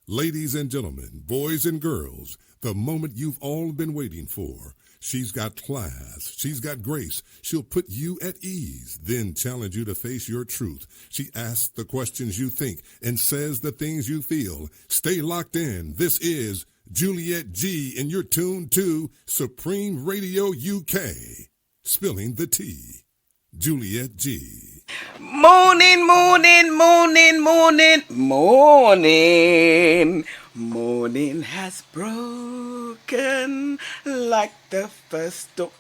Ladies and gentlemen, boys and girls, the moment you've all been waiting for. She's got class. She's got grace. She'll put you at ease, then challenge you to face your truth. She asks the questions you think and says the things you feel. Stay locked in. This is Juliet G, and you're tuned to Supreme Radio UK. Spilling the tea. Juliet G. Morning, morning, morning, morning, morning. Morning has broken like the first dawn.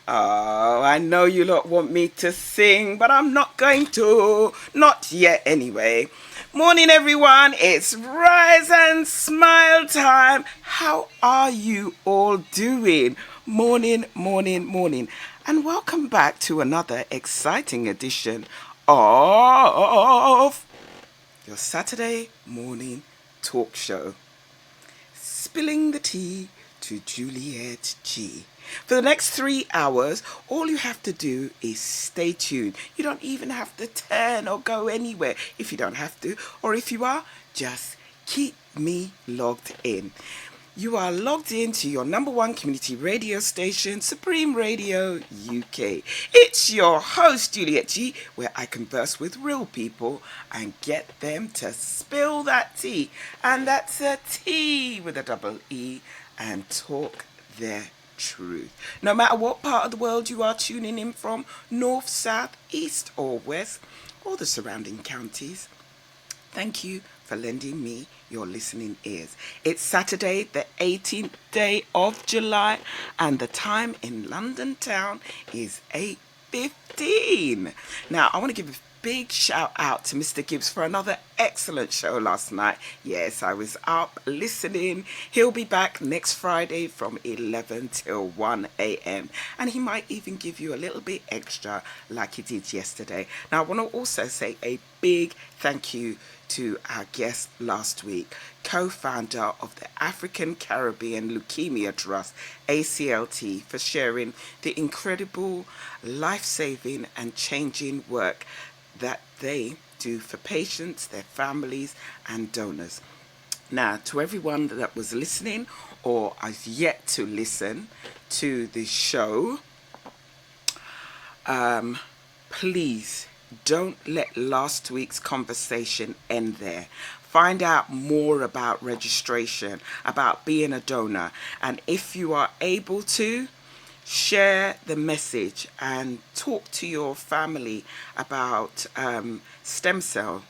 Oh, I know you lot want me to sing, but I'm not going to. Not yet, anyway. Morning, everyone. It's Rise and Smile time. How are you all doing? Morning, morning, morning. And welcome back to another exciting edition of your Saturday morning talk show. Spilling the tea to Juliet G. For the next 3 hours, all you have to do is stay tuned. You don't even have to turn or go anywhere if you don't have to. Or if you are, just keep me logged in. You are logged into your number one community radio station, Supreme Radio UK. It's your host, Juliet G, where I converse with real people and get them to spill that tea. And that's a T with a double E, and talk their truth. No matter what part of the world you are tuning in from, north, south, east or west, or the surrounding counties, thank you for lending me your listening ears. It's Saturday, the 18th day of July, and the time in London town is 8:15. Now, I want to give a big shout out to Mr. Gibbs for another excellent show last night. Yes, I was up listening. He'll be back next Friday from 11 till 1 a.m. and he might even give you a little bit extra like he did yesterday. Now, I want to also say a big thank you to our guest last week, co-founder of the African Caribbean Leukemia Trust, ACLT, for sharing the incredible, life-saving and changing work that they do for patients, their families and donors. Now, to everyone that was listening or has yet to listen to this show, please don't let last week's conversation end there. Find out more about registration, about being a donor, and if you are able to, share the message and talk to your family about stem cell,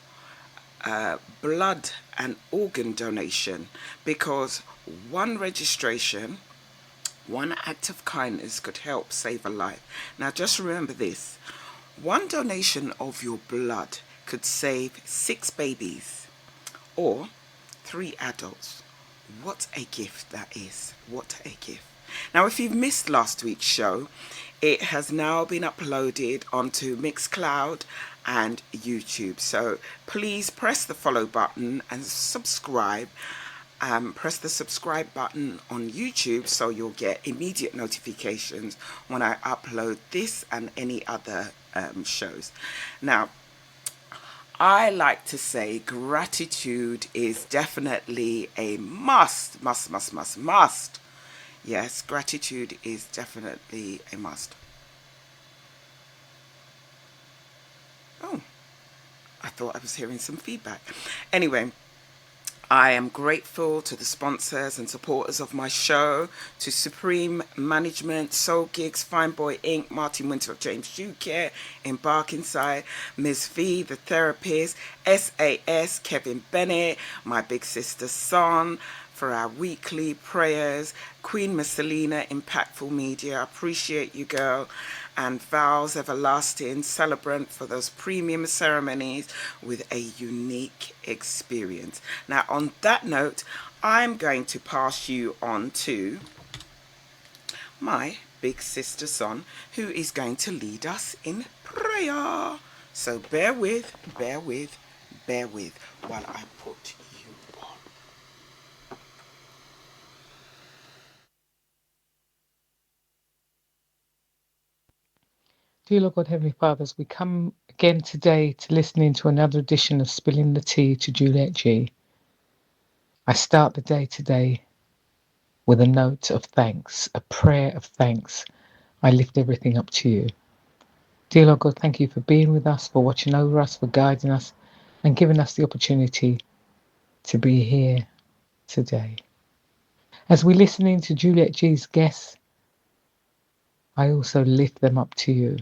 blood and organ donation, because one registration, one act of kindness could help save a life. Now just remember this. One donation of your blood could save 6 babies or 3 adults. What a gift that is. What a gift. Now, if you've missed last week's show, it has now been uploaded onto Mixcloud and YouTube. So please press the follow button and subscribe. Press the subscribe button on YouTube so you'll get immediate notifications when I upload this and any other shows. Now, I like to say gratitude is definitely a must. Yes, gratitude is definitely a must. Oh, I thought I was hearing some feedback. Anyway, I am grateful to the sponsors and supporters of my show, to Supreme Management, Soul Gigs, Fine Boy Inc., Martin Winter, James Shoecare, Embark Inside, Ms. V, The Therapist, SAS, Kevin Bennett, my big sister Son, for our weekly prayers, Queen Messalina, Impactful Media, appreciate you, girl, and Vows Everlasting, celebrant for those premium ceremonies with a unique experience. Now, on that note, I'm going to pass you on to my big sister Son, who is going to lead us in prayer. So bear with while I put you on. Dear Lord God, Heavenly Father, as we come again today to listening to another edition of Spilling the Tea to Juliet G. I start the day today with a note of thanks, a prayer of thanks. I lift everything up to you. Dear Lord God, thank you for being with us, for watching over us, for guiding us, and giving us the opportunity to be here today. As we listen in to Juliet G's guests, I also lift them up to you.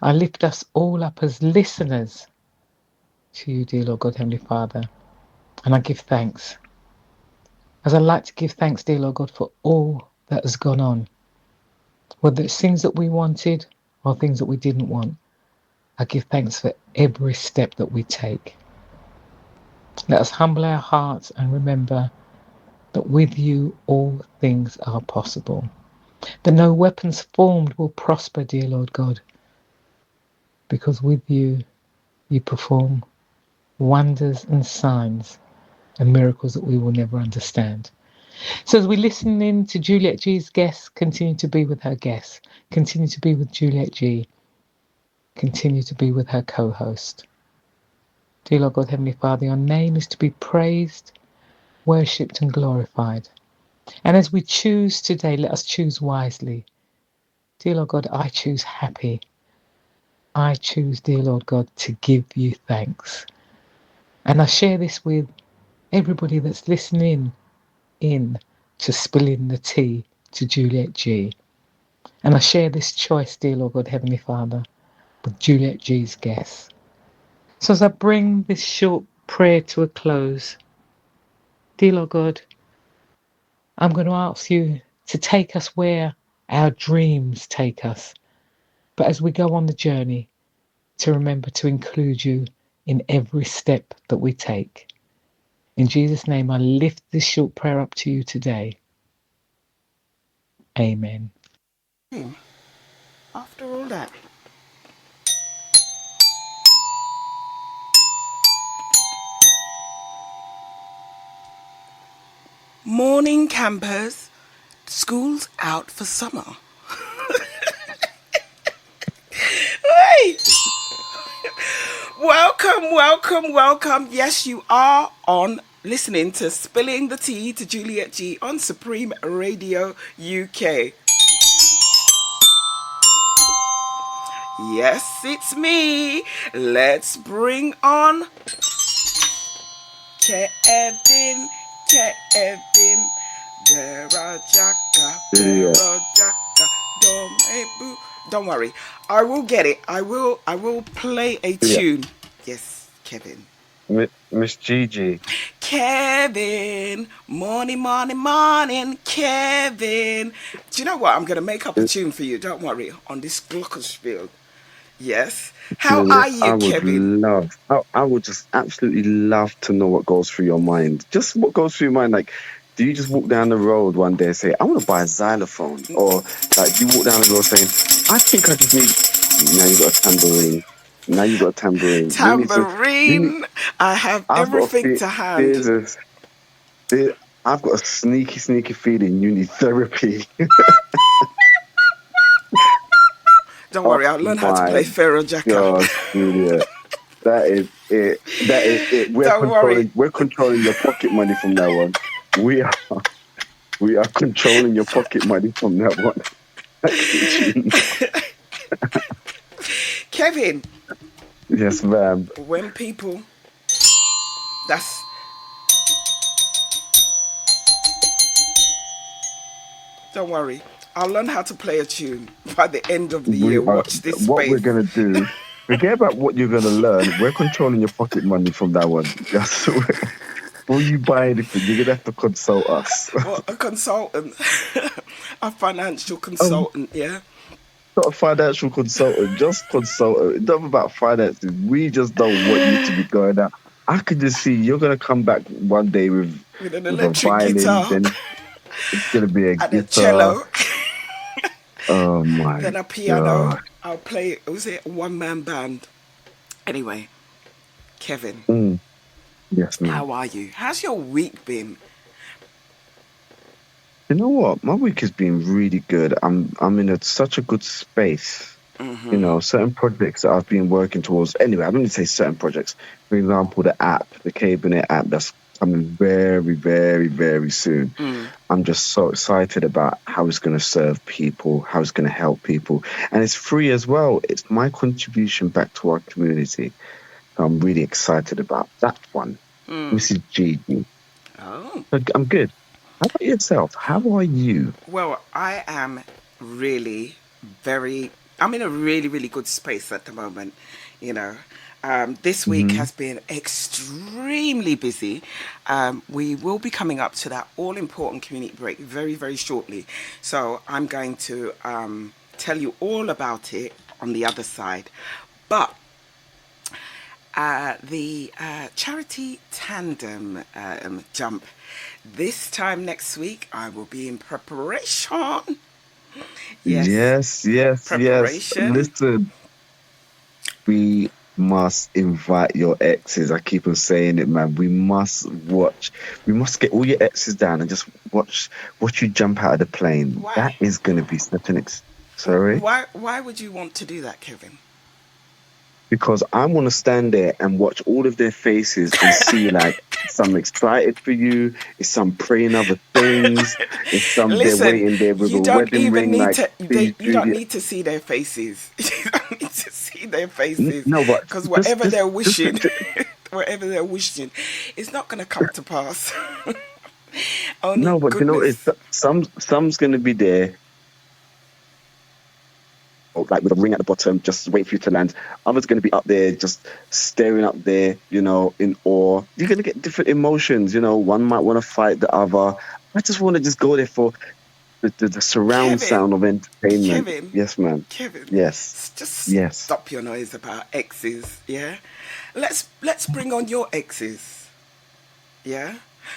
I lift us all up as listeners to you, dear Lord God, Heavenly Father, and I give thanks. As I like to give thanks, dear Lord God, for all that has gone on, whether it's things that we wanted or things that we didn't want. I give thanks for every step that we take. Let us humble our hearts and remember that with you all things are possible. That no weapons formed will prosper, dear Lord God, because with you, you perform wonders and signs and miracles that we will never understand. So as we listen in to Juliet G's guests, continue to be with her guests, continue to be with Juliet G, continue to be with her co-host. Dear Lord God, Heavenly Father, your name is to be praised, worshipped and glorified. And as we choose today, let us choose wisely. Dear Lord God, I choose happy. I choose, dear Lord God, to give you thanks. And I share this with everybody that's listening in to Spilling the Tea to Juliet G. And I share this choice, dear Lord God, Heavenly Father, with Juliet G's guests. So as I bring this short prayer to a close, dear Lord God, I'm going to ask you to take us where our dreams take us. But as we go on the journey, to remember to include you in every step that we take. In Jesus' name, I lift this short prayer up to you today. Amen. After all that. Morning campers, school's out for summer. Hey! Welcome, welcome, welcome. Yes, you are on listening to Spilling the Tea to Juliet G on Supreme Radio UK. Yes, it's me. Let's bring on Kevin, Kevin. Don't worry, I will get it. I will play a tune. Yes, Kevin. Miss Gigi. Kevin, morning, morning, morning, Kevin. Do you know what? I'm gonna make up a tune for you. Don't worry. On this glockenspiel. Yes. How Juliet, are you, Kevin? I would just absolutely love to know what goes through your mind. Just what goes through your mind. Like, do you just walk down the road one day and say, I want to buy a xylophone? Or, like, do you walk down the road saying, I think I just need, now you got a tambourine. Now you got a tambourine. Tambourine. I have I've got everything to hand. I've got a sneaky feeling you need therapy. Don't Oh worry, I'll learn how to my play Pharaoh Jacka. God, Juliet. That is it. That is it. Don't worry. We're controlling your pocket money from now on. We are controlling your pocket money from now on. Kevin. Yes, ma'am. When people, that's, don't worry, I'll learn how to play a tune by the end of the year. Watch this What we're space. gonna do. Forget about what you're gonna learn. We're controlling your pocket money from now on. Just before you buy anything, you're gonna have to consult us. Well, a consultant, a financial Um, consultant, yeah. Not a financial consultant, just consultant. It's not about finances. We just don't want you to be going out. I could just see you're gonna come back one day with With an a electric violin, guitar then it's gonna be a and a guitar. cello, Oh my then a piano. God. I'll play, was it a one-man band? Anyway, Kevin, Yes, ma'am. how are you? How's your week been? You know what? My week has been really good. I'm in such a good space. You know, certain projects that I've been working towards. Anyway, I don't need to say certain projects. For example, the cabinet app that's coming very, very, very soon. I'm just so excited about how it's going to serve people, how it's going to help people. And it's free as well. It's my contribution back to our community. So I'm really excited about that one. Mrs. Gigi. Oh. I'm good. How about yourself? How are you? Well, I am really I'm in a really, really good space at the moment, you know. This week Hmm. has been extremely busy. We will be coming up to that all important community break very, very shortly. So I'm going to tell you all about it on the other side. But the charity tandem jump. This time next week, I will be in preparation. Yes, Yes, yes, yes. preparation. Listen, we must invite your exes. I keep on saying it, man. We must get all your exes down and just watch you jump out of the plane. That Why? is going to be such sorry, Why would you want to do that, Kevin? because I want to stand there and watch all of their faces and see like some excited for you, is some praying other things, is some they're Listen, waiting there with you a don't wedding even ring need like, to. please, You don't Juliet. need to see their faces. You don't need to see their faces No, but because just whatever just they're just wishing, picture. whatever they're wishing, it's not going to come to pass. Only No, but you know, it's goodness. some's going to be there, or like with a ring at the bottom, just wait for you to land. Others going to be up there, just staring up there, in awe. You're going to get different emotions. One might want to fight the other. I just want to just go there for the surround Kevin, sound of entertainment. Kevin, Yes, man. Kevin, Yes, just yes. stop your noise about exes, yeah? Let's bring on your exes, yeah?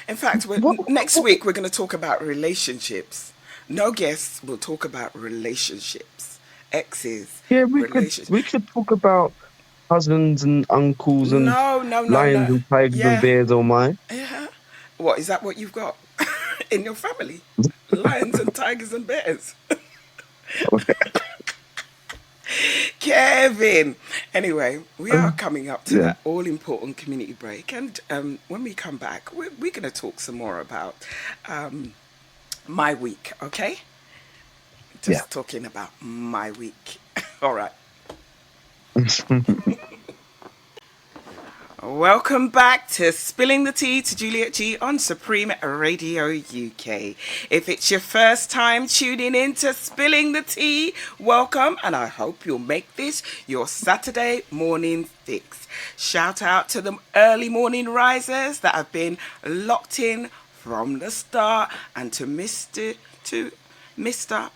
In fact, What, next what, week we're going to talk about relationships. No guests, we'll talk about relationships, exes, yeah, we could relationships. we could talk about cousins and uncles and No, no, no, lions no. and tigers and Yeah, bears. Oh my! yeah. What is that? What you've got in your family? Lions and tigers and bears. Kevin. Anyway, we are coming up to Yeah, that all important community break, and when we come back, we're going to talk some more about my week, okay? yeah. Just talking about my week. All right. Welcome back to Spilling the Tea to Juliet G on Supreme Radio UK. If it's your first time tuning in to Spilling the Tea, welcome, and I hope you'll make this your Saturday morning fix. Shout out to the early morning risers that have been locked in from the start, and to Mr.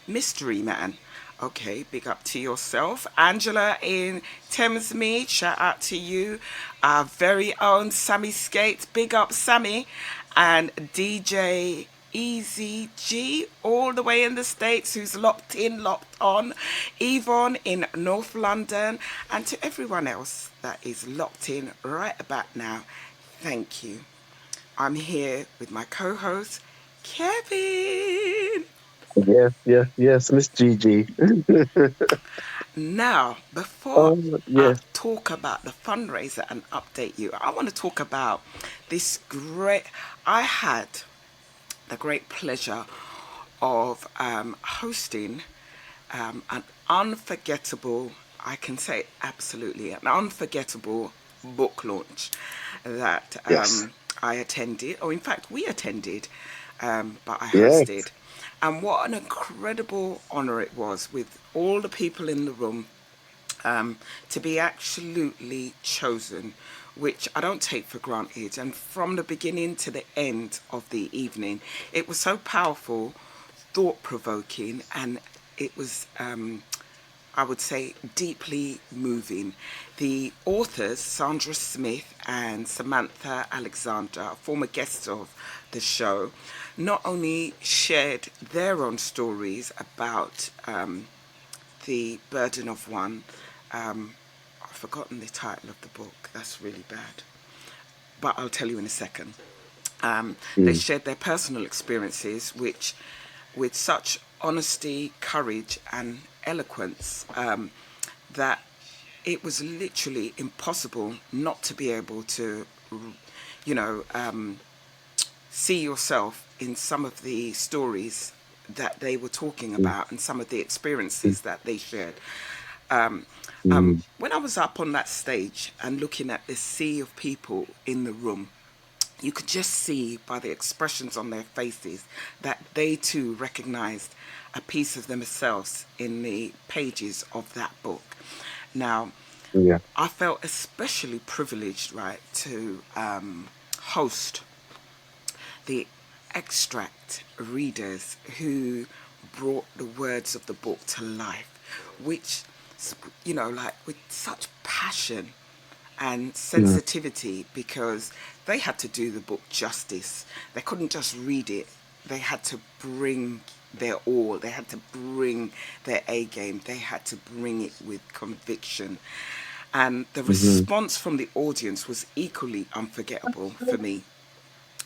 Mystery Man. Okay, big up to yourself. Angela in Thamesmead, shout out to you. Our very own Sammy Skates, big up Sammy. And DJ Easy G, all the way in the States, who's locked in, locked on. Yvonne in North London. And to everyone else that is locked in right about now, thank you. I'm here with my co-host, Kevin. Yes, yes, yes, Miss Gigi. Now, before Oh, I yes, talk about the fundraiser and update you, I want to talk about this great. I had the great pleasure of hosting an unforgettable, I can say absolutely, an unforgettable book launch that yes, I attended, or in fact, we attended, but I yes. hosted. And what an incredible honor it was with all the people in the room to be absolutely chosen, which I don't take for granted. And from the beginning to the end of the evening, it was so powerful, thought provoking, and it was, I would say, deeply moving. The authors, Sandra Smith and Samantha Alexander, former guests of the show, not only shared their own stories about the burden of one. I've forgotten the title of the book. That's really bad. But I'll tell you in a second. They Mm. shared their personal experiences, which, with such honesty, courage, and eloquence, that it was literally impossible not to be able to, you know, see yourself in some of the stories that they were talking about and some of the experiences that they shared. Um, when I was up on that stage and looking at this sea of people in the room, you could just see by the expressions on their faces that they too recognized a piece of themselves in the pages of that book. Now, Yeah. I felt especially privileged, right, to host the extract readers who brought the words of the book to life, which, like with such passion and Mm. sensitivity, because they had to do the book justice. They couldn't just read it, they had to bring their all, they had to bring their A game, they had to bring it with conviction. And the Mm-hmm. response from the audience was equally unforgettable for me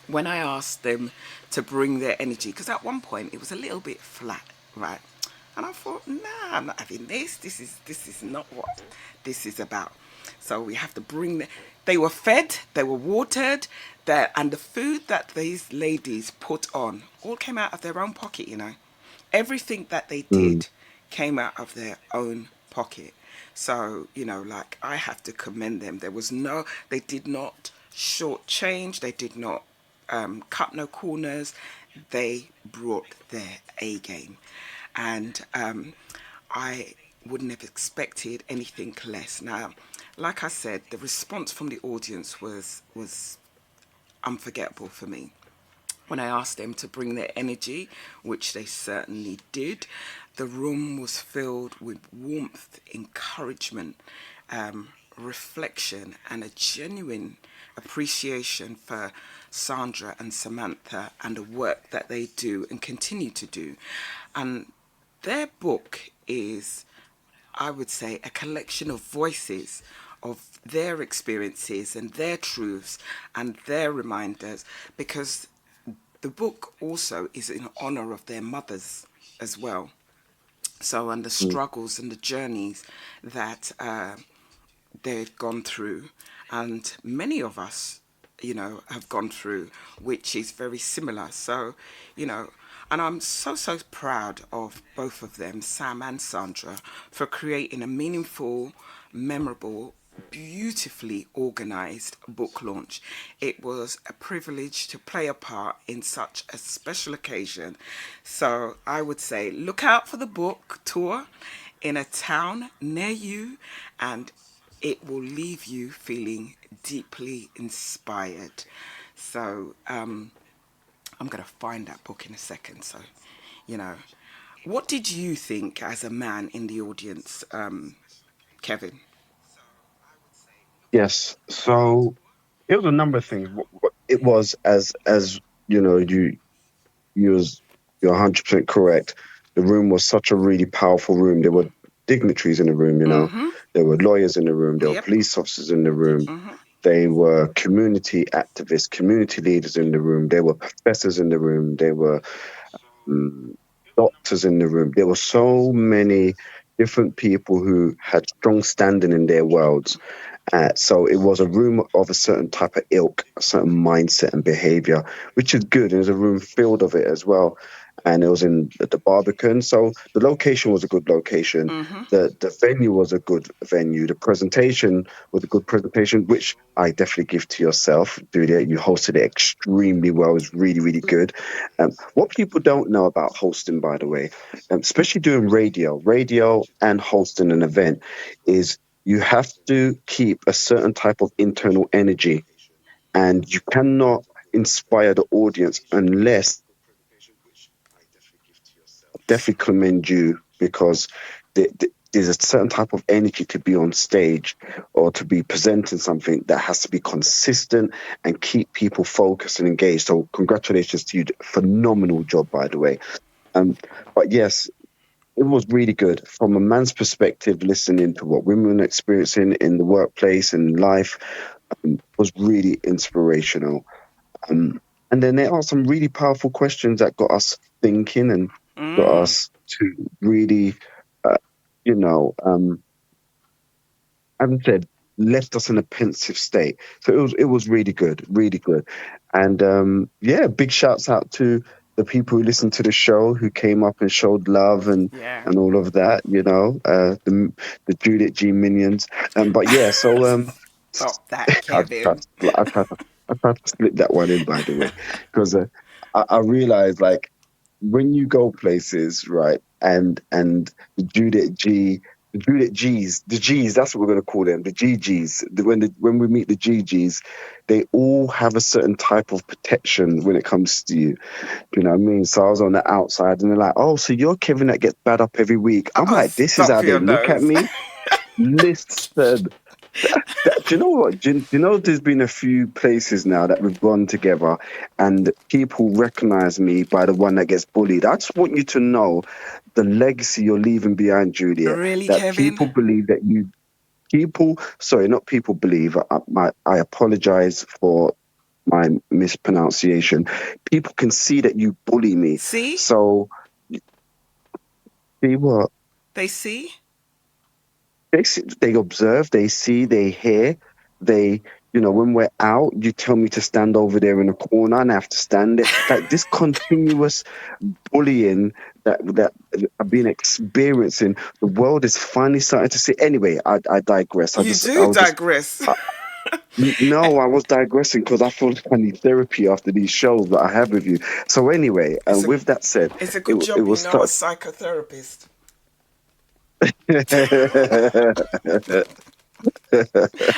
when I asked them to bring their energy, because at one point it was a little bit flat, right? And I thought, nah, I'm not having this. This is not what this is about. So we have to bring the. They were fed, they were watered, and the food that these ladies put on all came out of their own pocket. Everything that they Mm. did came out of their own pocket. So, like I have to commend them. They did not shortchange, they did not cut no corners. They brought their A game. And I wouldn't have expected anything less. Now, like I said, the response from the audience was unforgettable for me. When I asked them to bring their energy, which they certainly did, the room was filled with warmth, encouragement, reflection, and a genuine appreciation for Sandra and Samantha and the work that they do and continue to do. And their book is, I would say, a collection of voices of their experiences and their truths and their reminders, because the book also is in honor of their mothers as well. So, and the Mm. struggles and the journeys that they've gone through, and many of us, have gone through, which is very similar. So, you know, and I'm so proud of both of them, Sam and Sandra, for creating a meaningful, memorable, beautifully organized book launch. It was a privilege to play a part in such a special occasion. So I would say look out for the book tour in a town near you, and it will leave you feeling deeply inspired. So I'm going to find that book in a second. So, you know, what did you think as a man in the audience, Kevin? Yes. So it was a number of things. It was as you know, you was you're 100% correct. The room was such a really powerful room. There were dignitaries in the room. Mm-hmm. There were lawyers in the room. There were Yep. police officers in the room. Mm-hmm. They were community activists, community leaders in the room. There were professors in the room. There were um, doctors in the room. There were so many different people who had strong standing in their worlds. So it was a room of a certain type of ilk, a certain mindset and behavior, which is good. And there's a room filled of it as well. And it was in the Barbican. So the location was a good location. Mm-hmm. The venue was a good venue. The presentation was a good presentation, which I definitely give to yourself, Juliet. You hosted it extremely well. It was really, really good. What people don't know about hosting, by the way, especially doing radio and hosting an event, is you have to keep a certain type of internal energy, and you cannot inspire the audience unless definitely commend you, because there's a certain type of energy to be on stage or to be presenting something that has to be consistent and keep people focused and engaged. So congratulations to you. Phenomenal job, by the way. Um, but yes, it was really good from a man's perspective. Listening to what women are experiencing in the workplace and life was really inspirational. Um, and then there are some really powerful questions that got us thinking and got Mm. us to really, uh, you know, as I said. left us in a pensive state. So it was really good, really good. And yeah, big shouts out to the people who listened to the show, who came up and showed love Yeah. and all of that, the Juliet G minions. But yeah, so Stop that, I tried Kevin. to, I tried to, I tried to slip that one in, by the way, because I realized, like, when you go places, right, and the Juliet G, the Juliet Gs, the Gs, that's what we're gonna call them, the GGs. When we meet the GGs, they all have a certain type of protection when it comes to you. You know what I mean? So I was on the outside, and they're like, "Oh, so you're Kevin that gets bad up every week?" I'm Oh, like, "This is how stop they your look at nose. me." Listen, do you know what? Do you know there's been a few places now that we've gone together and people recognize me by the one that gets bullied. I just want you to know the legacy you're leaving behind, Juliet. Really, That Kevin? people believe that sorry, not people believe, I apologize for my mispronunciation. People can see that you bully me. See? So, see what? They see? They observe, they see, they hear, they, when we're out, you tell me to stand over there in a corner and I have to stand there. Like this continuous bullying that I've been experiencing, the world is finally starting to see. Anyway, I digress. You I do was just, digress. I, no, I was digressing because I feel like I need therapy after these shows that I have with you. So anyway, It's a with that said, it's a it good it job you was know a such. psychotherapist.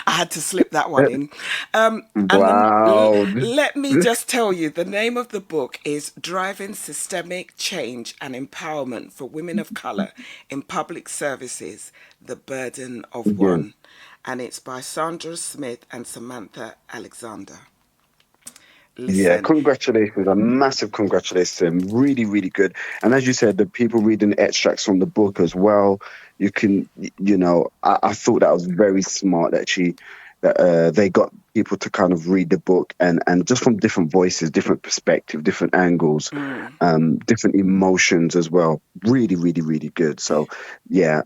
I had to slip that one in. And Wow. let me just tell you, the name of the book is Driving Systemic Change and Empowerment for Women of Color in Public Services, The Burden of Yeah. One. And it's by Sandra Smith and Samantha Alexander. Yeah, Listen, congratulations. A massive congratulations to him. Really, really good. And as you said, the people reading extracts from the book as well, you can, I thought that was very smart that they got people to kind of read the book and just from different voices, different perspective, different angles, different emotions as well. Really, really, really good. So yeah,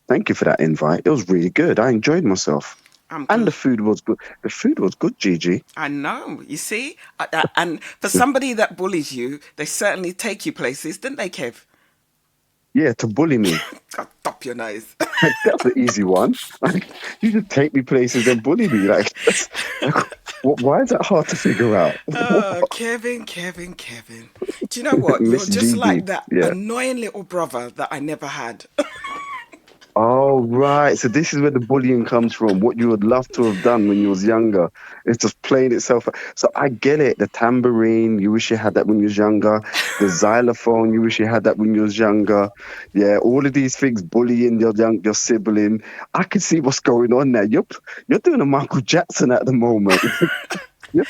thank you for that invite. It was really good. I enjoyed myself. I'm And the glad. food was good. The food was good, Gigi. I know. You see, and for somebody that bullies you, they certainly take you places, didn't they, Kev? Yeah, to bully me. God, stop your nose. Like, that's an easy one. Like, you just take me places and bully me. Like, like, why is that hard to figure out? Oh, Kevin, Kevin, Kevin. Do you know what? You're Miss just Gigi. like that Yeah. annoying little brother that I never had. Oh, right. So this is where the bullying comes from. What you would love to have done when you was younger. It's just playing itself out. So I get it. The tambourine, you wish you had that when you was younger. The xylophone, you wish you had that when you was younger. Yeah, all of these things, bullying your sibling. I can see what's going on there. You're doing a Michael Jackson at the moment. you're,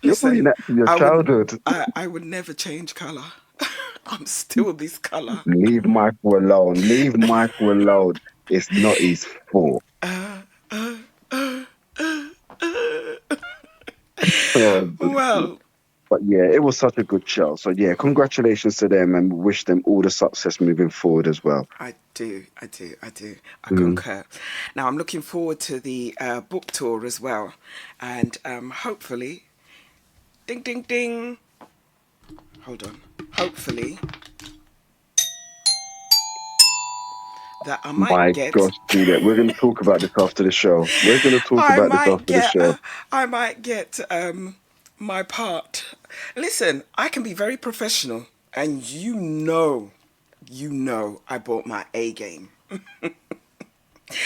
you're bullying Listen, that from your I would, childhood. I would never change color. I'm still this color. Leave Michael alone. Leave Michael alone. It's not his fault. Well, But yeah, it was such a good show. So yeah, congratulations to them and wish them all the success moving forward as well. I do, I do, I do. I Mm. concur. Now I'm looking forward to the book tour as well, and hopefully, ding, ding, ding. Hold on. Hopefully, that I might My get. gosh, Juliet, we're going to talk about this after the show. We're going to talk I about this might after the get. show. I might get my part. Listen, I can be very professional, and I bought my A game.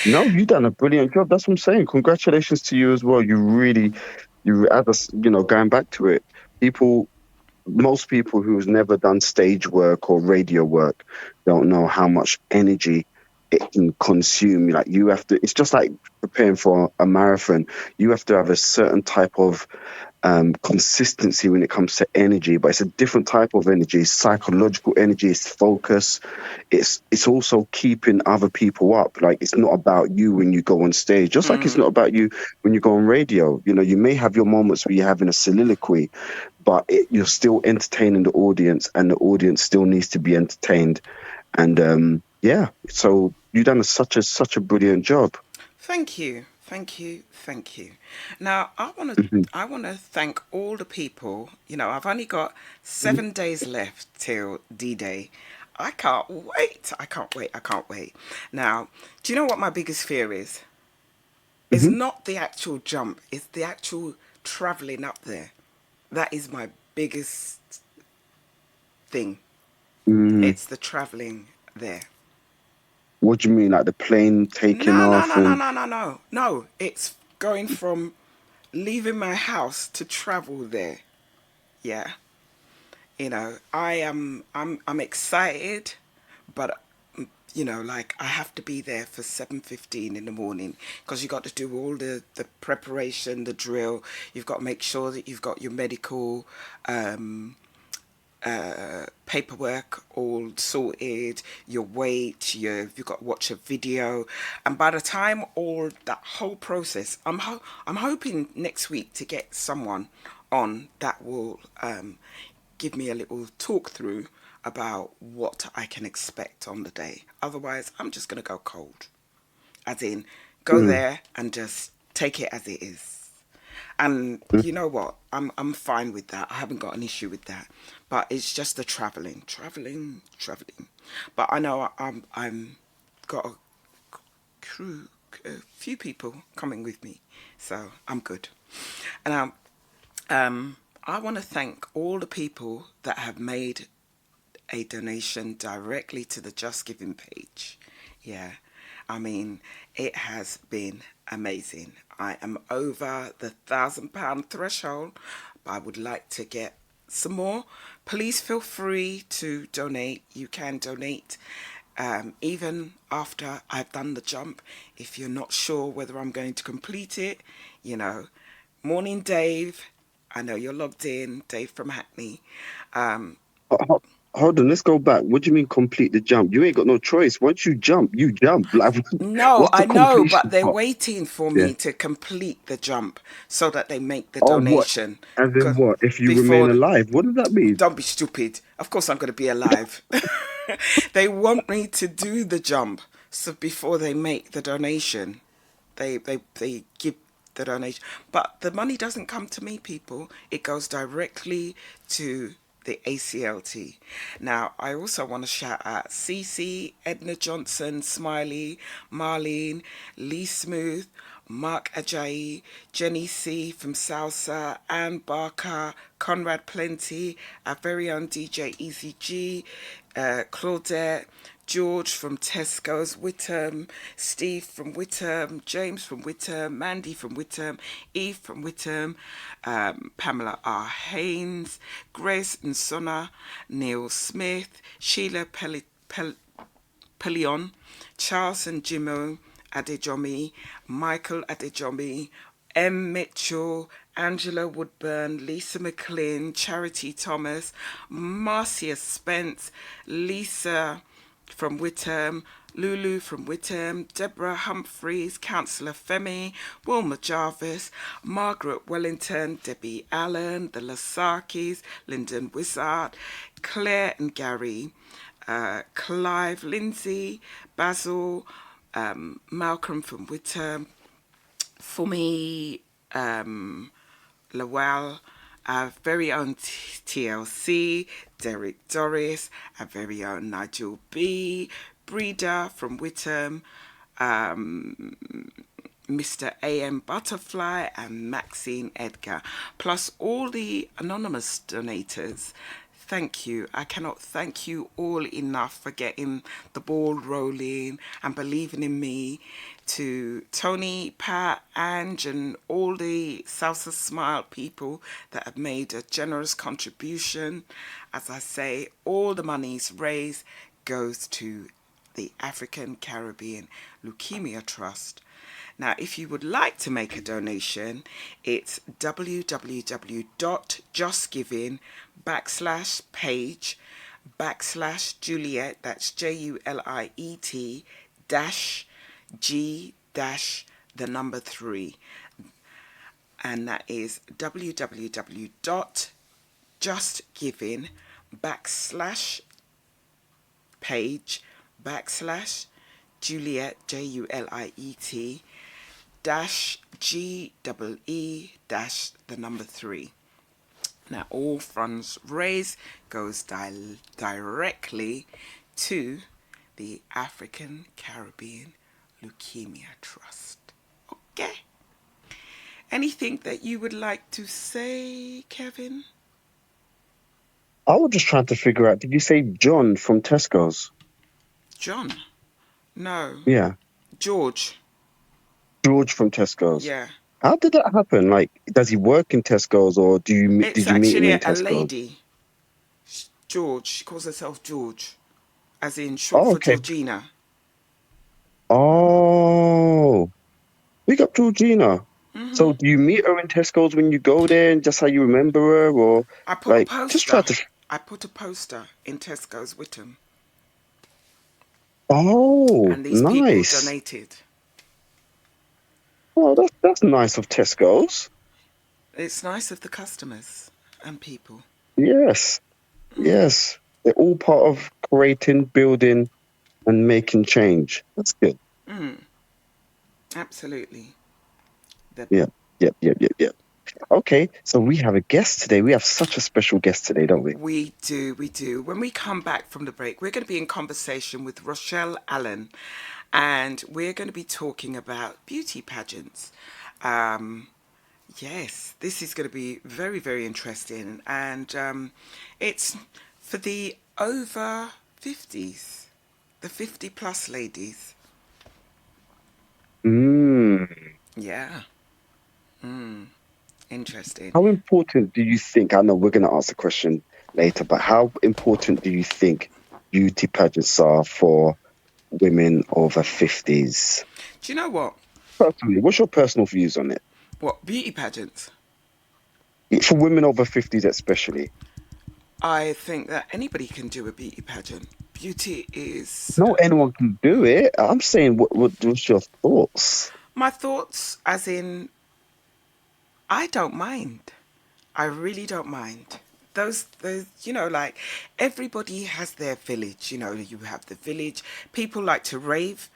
No, you done a brilliant job. That's what I'm saying. Congratulations to you as well. As us, going back to it, people, most people who's never done stage work or radio work don't know how much energy it can consume. Like you have to, it's just like preparing for a marathon. You have to have a certain type of consistency when it comes to energy, but it's a different type of energy. It's psychological energy, it's focus. It's also keeping other people up. Like it's not about you when you go on stage, just like it's not about you when you go on radio. You may have your moments where you're having a soliloquy, but you're still entertaining the audience, and the audience still needs to be entertained. And yeah, so you've done such a brilliant job. Thank you. Thank you, thank you. Now, Hmm. I want to thank all the people. You know, I've only got Hmm. 7 days left till D-Day. I can't wait. I can't wait. I can't wait. Now, do you know what my biggest fear is? It's Hmm. not the actual jump. It's the actual traveling up there. That is my biggest thing. Mm. It's the traveling there. What do you mean, like the plane taking No, no, off no, no, and? no, no, no. No, it's going from leaving my house to travel there. Yeah. You know, I'm excited, but you know, like I have to be there for 7:15 in the morning because you got to do all the preparation, the drill. You've got to make sure that you've got your medical um paperwork all sorted, your weight, you've got to watch a video, and by the time all that whole process, I'm hoping next week to get someone on that will give me a little talk through about what I can expect on the day. Otherwise, I'm just gonna go cold, as in go Mm. there and just take it as it is. And Mm. you know what? I'm fine with that. I haven't got an issue with that. But it's just the traveling, traveling, traveling. But I know I'm got a crew, a few people coming with me, so I'm good. And I want to thank all the people that have made a donation directly to the Just Giving page. Yeah, I mean, it has been amazing. I am over the £1,000 threshold, but I would like to get some more. Please feel free to donate. You can donate even after I've done the jump. If you're not sure whether I'm going to complete it, you know, morning Dave. I know you're logged in, Dave from Hackney. Um, Hold on, let's go back. What do you mean complete the jump? You ain't got no choice. Once you jump, you jump. Like, No, what's the I know, but completion they're part? waiting for Yeah. me to complete the jump so that they make the Oh, what? donation. As in 'Cause what? If you remain before, alive, what does that mean? don't be stupid. Of course, I'm going to be alive. They want me to do the jump, so before they make the donation, they give the donation. But the money doesn't come to me, people. It goes directly to the ACLT. Now, I also want to shout out Cece, Edna Johnson, Smiley, Marlene, Lee Smooth, Mark Ajayi, Jenny C from Salsa, Anne Barker, Conrad Plenty, our very own DJ Easy G, Claudette, George from Tesco's, Whittam, Steve from Whittam, James from Whittam, Mandy from Whittam, Eve from Whittam, Pamela R. Haynes, Grace Nsona, Neil Smith, Sheila Pelion, Charles and Jimo Adejomi, Michael Adejomi, M. Mitchell, Angela Woodburn, Lisa McLean, Charity Thomas, Marcia Spence, Lisa from Whittam, Lulu from Whittam, Deborah Humphreys, Councillor Femi, Wilma Jarvis, Margaret Wellington, Debbie Allen, the Lasakis, Lyndon Wizard, Claire and Gary, Clive Lindsay, Basil, Malcolm from Whittam, Fumi Lowell, our very own TLC, Derek Doris, our very own Nigel B, Breda from Whittam, Mr. A.M. Butterfly and Maxine Edgar, plus all the anonymous donators. Thank you. I cannot thank you all enough for getting the ball rolling and believing in me. To Tony, Pat, Ange, and all the Salsa Smile people that have made a generous contribution. As I say, all the monies raised goes to the African Caribbean Leukemia Trust. Now, if you would like to make a donation, it's www.justgiving/page/Juliet, that's JULIET dash G dash the number 3. And that is www.justgiving backslash page backslash Juliet, JULIET dash GEE dash the number 3. Now, all funds raised goes directly to the African Caribbean Leukemia Trust. Okay. Anything that you would like to say, Kevin? I was just trying to figure out, did you say John from Tesco's? John? No. Yeah. George. George from Tesco's. Yeah. How did that happen? Like, does he work in Tesco's, or did you meet him in a Tesco's? lady. George. She calls herself George, as in short Oh, for okay. Georgina. Oh, big up Georgina. So do you meet her in Tesco's when you go there, and just how you remember her, or I put like a poster. just try to? I put a poster in Tesco's with him. Oh, and these nice. people donated. Oh, that's nice of Tesco's. It's nice of the customers and people. Yes, yes, they're all part of creating, building, and making change. That's good. Absolutely. Yep. Okay, so we have a guest today. We have such a special guest today, don't we? We do. When we come back from the break, we're going to be in conversation with Rochelle Allen, and we're going to be talking about beauty pageants. Yes, this is going to be very, very interesting, and it's for the over 50s, the 50 plus ladies. Yeah. Interesting. How important do you think, I know we're going to ask the question later, but how important do you think beauty pageants are for women over 50s? Do you know what? Personally, what's your personal views on it? What, beauty pageants? For women over 50s especially. I think that anybody can do a beauty pageant. Beauty is... No, anyone can do it. I'm saying, what's your thoughts? My thoughts, as in, I don't mind. I really don't mind. Those, like, everybody has their village. You have the village. People like to rave.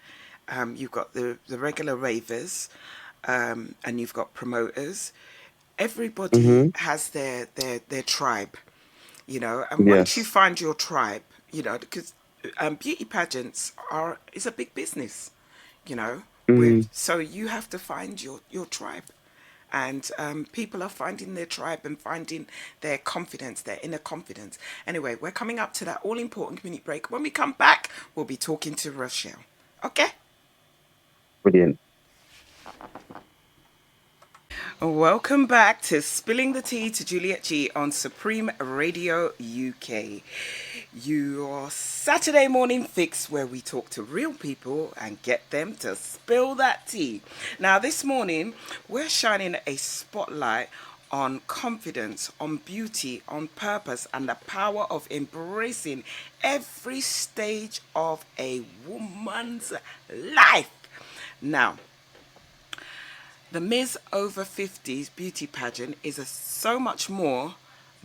You've got the regular ravers, and you've got promoters. Everybody has their tribe, and once you find your tribe, because beauty pageants is a big business, so you have to find your tribe. And people are finding their tribe and finding their confidence, their inner confidence. Anyway, we're coming up to that all-important community break. When we come back, we'll be talking to Rochelle. Okay? Brilliant. Welcome back to Spilling the Tea to Juliet G on Supreme Radio UK. Your Saturday morning fix where we talk to real people and get them to spill that tea. Now this morning we're shining a spotlight on confidence, on beauty, on purpose, and the power of embracing every stage of a woman's life. Now, the Ms. Over 50s beauty pageant is so much more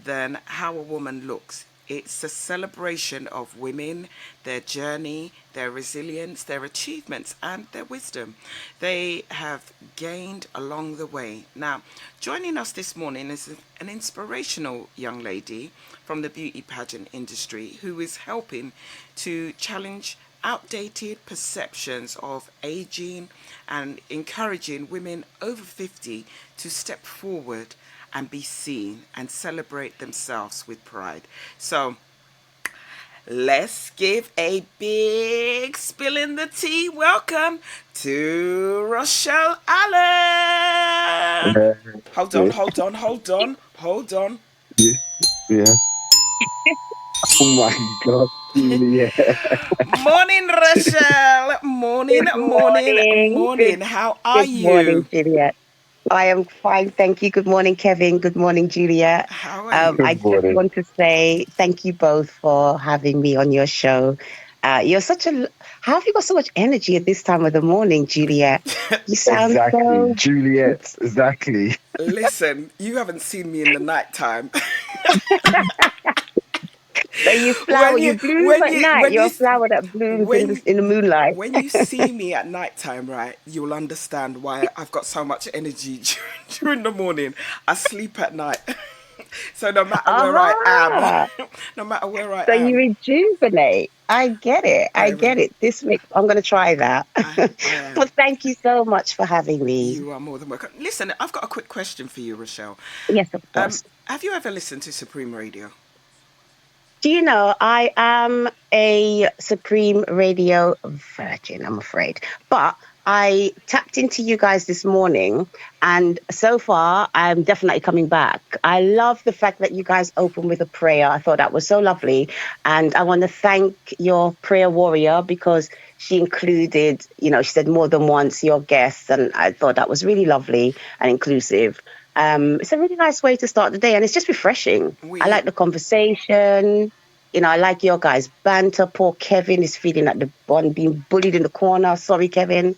than how a woman looks. It's a celebration of women, their journey, their resilience, their achievements, and their wisdom they have gained along the way. Now, joining us this morning is an inspirational young lady from the beauty pageant industry who is helping to challenge outdated perceptions of aging and encouraging women over 50 to step forward and be seen and celebrate themselves with pride. So let's give a big spill in the tea welcome to Rochelle Allen. Hold on. Yeah. Oh my God. Yeah. Morning, Rochelle. Morning. How are you? Good morning, Juliet. I am fine, thank you. Good morning, Kevin. Good morning, Juliet. How are you? I just want to say thank you both for having me on your show. You're such a... How have you got so much energy at this time of the morning, Juliet? You sound Exactly, so... Juliet. Exactly. Listen, you haven't seen me in the nighttime. So you flower, you bloom at night. You're a flower that blooms in the moonlight. When you see me at nighttime, right, you'll understand why I've got so much energy during the morning. I sleep at night. So no matter where I am, no matter where I So am. you rejuvenate. I get it. I get it. I'm going to try that. Well, thank you so much for having me. You are more than welcome. Listen, I've got a quick question for you, Rochelle. Yes, of course. Have you ever listened to Supreme Radio? Do you know, I am a Supreme Radio virgin, I'm afraid. But I tapped into you guys this morning, and so far, I'm definitely coming back. I love the fact that you guys opened with a prayer. I thought that was so lovely. And I want to thank your prayer warrior, because she included, she said more than once, your guests. And I thought that was really lovely and inclusive. It's a really nice way to start the day, and it's just refreshing. I like the conversation. I like your guys' banter. Poor Kevin is feeling like the one being bullied in the corner. Sorry, Kevin.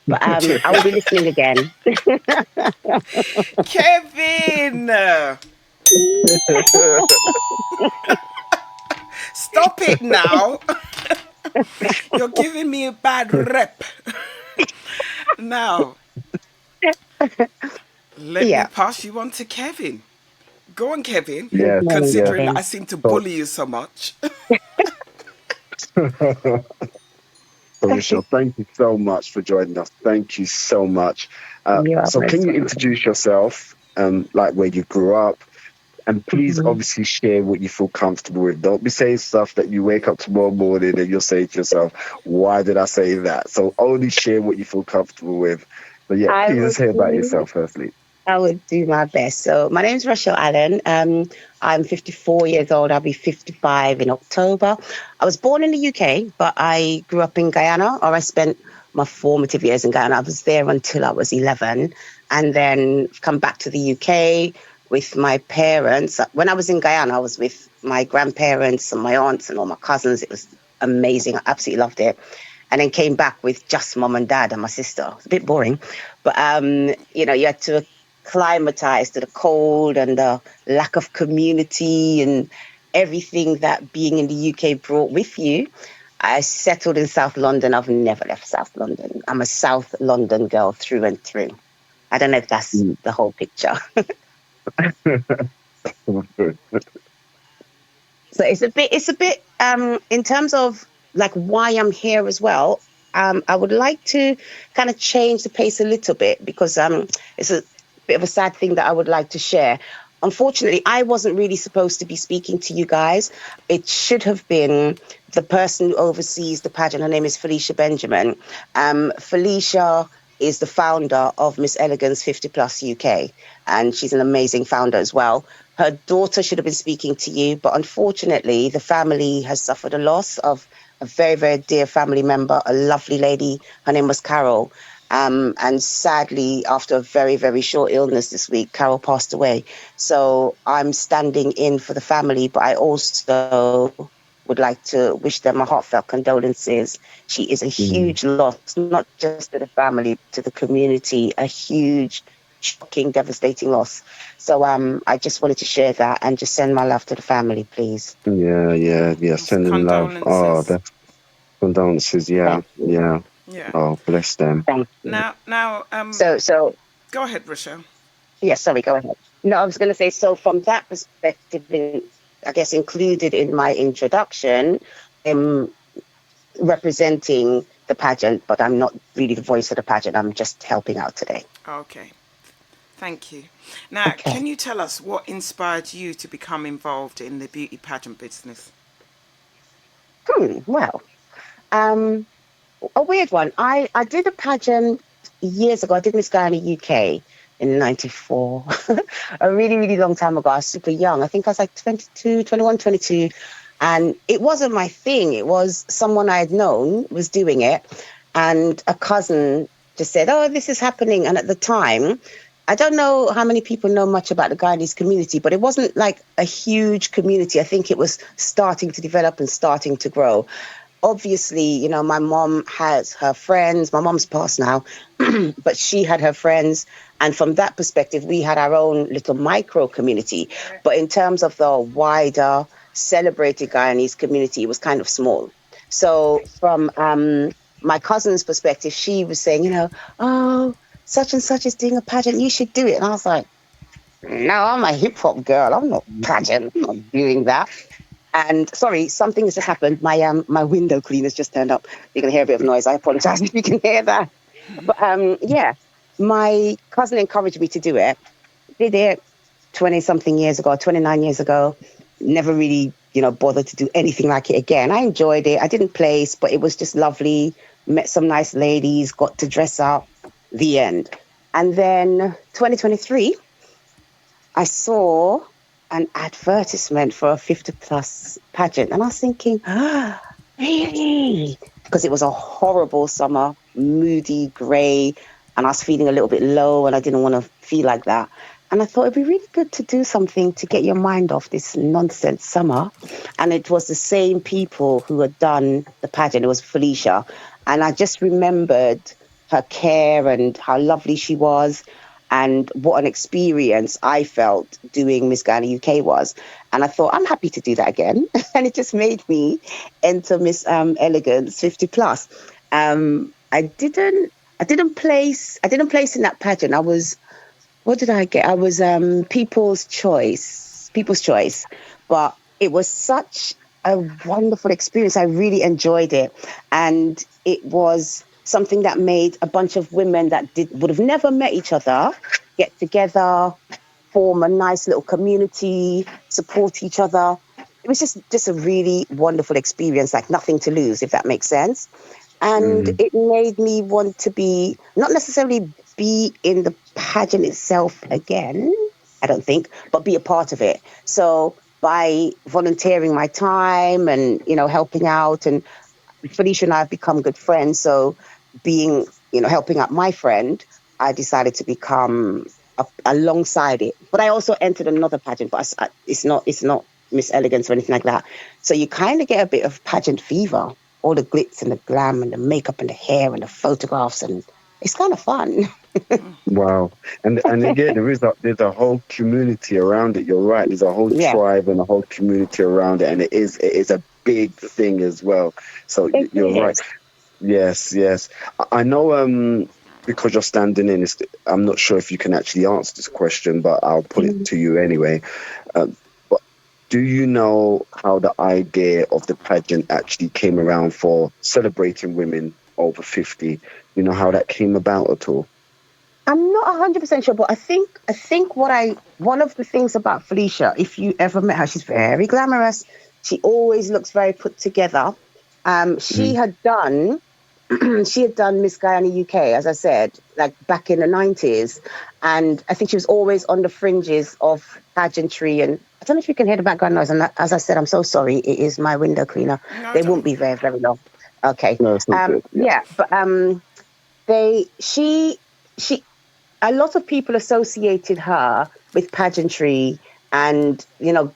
But I will be listening again. Kevin! Stop it now. You're giving me a bad rep. Now, let me pass you on to Kevin. Go on, Kevin. Yeah, considering that I seem to bully you so much. So, Rochelle, thank you so much for joining us. Thank you so much. So can you introduce yourself, like where you grew up, and please obviously share what you feel comfortable with. Don't be saying stuff that you wake up tomorrow morning and you'll say to yourself, why did I say that? So only share what you feel comfortable with. But yeah, please just hear about yourself firstly. I would do my best. So my name is Rochelle Allen. I'm 54 years old. I'll be 55 in October. I was born in the UK, but I grew up in Guyana, or I spent my formative years in Guyana. I was there until I was 11, and then come back to the UK with my parents. When I was in Guyana, I was with my grandparents and my aunts and all my cousins. It was amazing. I absolutely loved it. And then came back with just mom and dad and my sister. It's a bit boring, but you had to acclimatize to the cold and the lack of community and everything that being in the UK brought with you. I settled in South London. I've never left South London. I'm a South London girl through and through. I don't know if that's the whole picture. So it's a bit in terms of like why I'm here as well. I would like to kind of change the pace a little bit, because it's a bit of a sad thing that I would like to share. Unfortunately, I wasn't really supposed to be speaking to you guys. It should have been the person who oversees the pageant. Her name is Felicia Benjamin. Felicia is the founder of Miss Elegance 50 Plus UK, and she's an amazing founder as well. Her daughter should have been speaking to you, but unfortunately, the family has suffered a loss of a very, very dear family member, a lovely lady. Her name was Carol. And sadly, after a very, very short illness this week, Carol passed away. So I'm standing in for the family, but I also would like to wish them a heartfelt condolences. She is a huge loss, not just to the family, to the community, a huge, shocking, devastating loss. So I just wanted to share that and just send my love to the family, please. Yeah. Sending love. Oh, that's condolences. Yeah. Oh, bless them. Thank you. Now. So. Go ahead, Rochelle. Yes, sorry, go ahead. No, I was going to say, so from that perspective, I guess included in my introduction, representing the pageant, but I'm not really the voice of the pageant. I'm just helping out today. Okay. Thank you. Now, Can you tell us what inspired you to become involved in the beauty pageant business? Well, a weird one. I did a pageant years ago. I did Miss Guyana UK in 94. A really, really long time ago. I was super young. I think I was like 21, 22. And it wasn't my thing. It was someone I had known was doing it. And a cousin just said, oh, this is happening. And at the time, I don't know how many people know much about the Guyanese community, but it wasn't like a huge community. I think it was starting to develop and starting to grow. Obviously, my mom has her friends. My mom's passed now, but she had her friends. And from that perspective, we had our own little micro community. But in terms of the wider celebrated Guyanese community was kind of small. So from my cousin's perspective, she was saying, oh, such and such is doing a pageant, you should do it. And I was like, no, I'm a hip hop girl. I'm not pageant. I'm not doing that. And sorry, something has just happened. My window cleaner's just turned up. You're gonna hear a bit of noise. I apologize if you can hear that. But yeah, my cousin encouraged me to do it. Did it 20 something years ago, 29 years ago. Never really, bothered to do anything like it again. I enjoyed it. I didn't place, but it was just lovely. Met some nice ladies, got to dress up. The end. And then 2023, I saw an advertisement for a 50 plus pageant. And I was thinking, really? Because it was a horrible summer, moody, grey, and I was feeling a little bit low and I didn't want to feel like that. And I thought it'd be really good to do something to get your mind off this nonsense summer. And it was the same people who had done the pageant. It was Felicia. And I just remembered her care and how lovely she was and what an experience I felt doing Miss Guyana UK was. And I thought, I'm happy to do that again. And it just made me enter Miss Elegance 50 plus. I didn't place in that pageant. What did I get? I was People's Choice. But it was such a wonderful experience. I really enjoyed it. And it was something that made a bunch of women that would have never met each other get together, form a nice little community, support each other. It was just a really wonderful experience, like nothing to lose, if that makes sense. And it made me want to not necessarily be in the pageant itself again, I don't think, but be a part of it. So by volunteering my time and, helping out, and Felicia and I have become good friends. So helping out my friend, I decided to become alongside it. But I also entered another pageant, but it's not Miss Elegance or anything like that. So you kind of get a bit of pageant fever, all the glitz and the glam and the makeup and the hair and the photographs, and it's kind of fun. Wow. And again, there's a whole community around it. You're right. There's a whole tribe and a whole community around it, and it is a big thing as well. So you're right. Yes. I know because you're standing in, I'm not sure if you can actually answer this question, but I'll put it to you anyway. But do you know how the idea of the pageant actually came around for celebrating women over 50? You know how that came about at all? I'm not 100% sure, but I think one of the things about Felicia, if you ever met her, she's very glamorous. She always looks very put together. She had done Miss Guyana UK, as I said, like back in the 90s. And I think she was always on the fringes of pageantry. And I don't know if you can hear the background noise. And as I said, I'm so sorry. It is my window cleaner. No, they won't be there very long. Okay. No, it's not good. Yeah, but a lot of people associated her with pageantry and,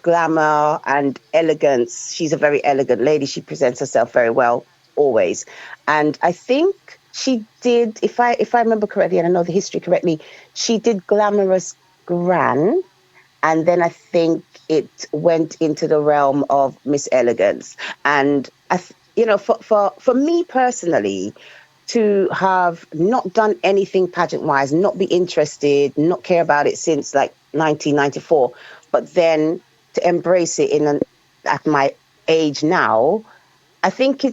glamour and elegance. She's a very elegant lady. She presents herself very well, always. And I think she did, if I remember correctly, and I know the history correctly, she did Glamorous Gran. And then I think it went into the realm of Miss Elegance. And, for me personally, to have not done anything pageant-wise, not be interested, not care about it since like 1994, but then to embrace it at my age now, I think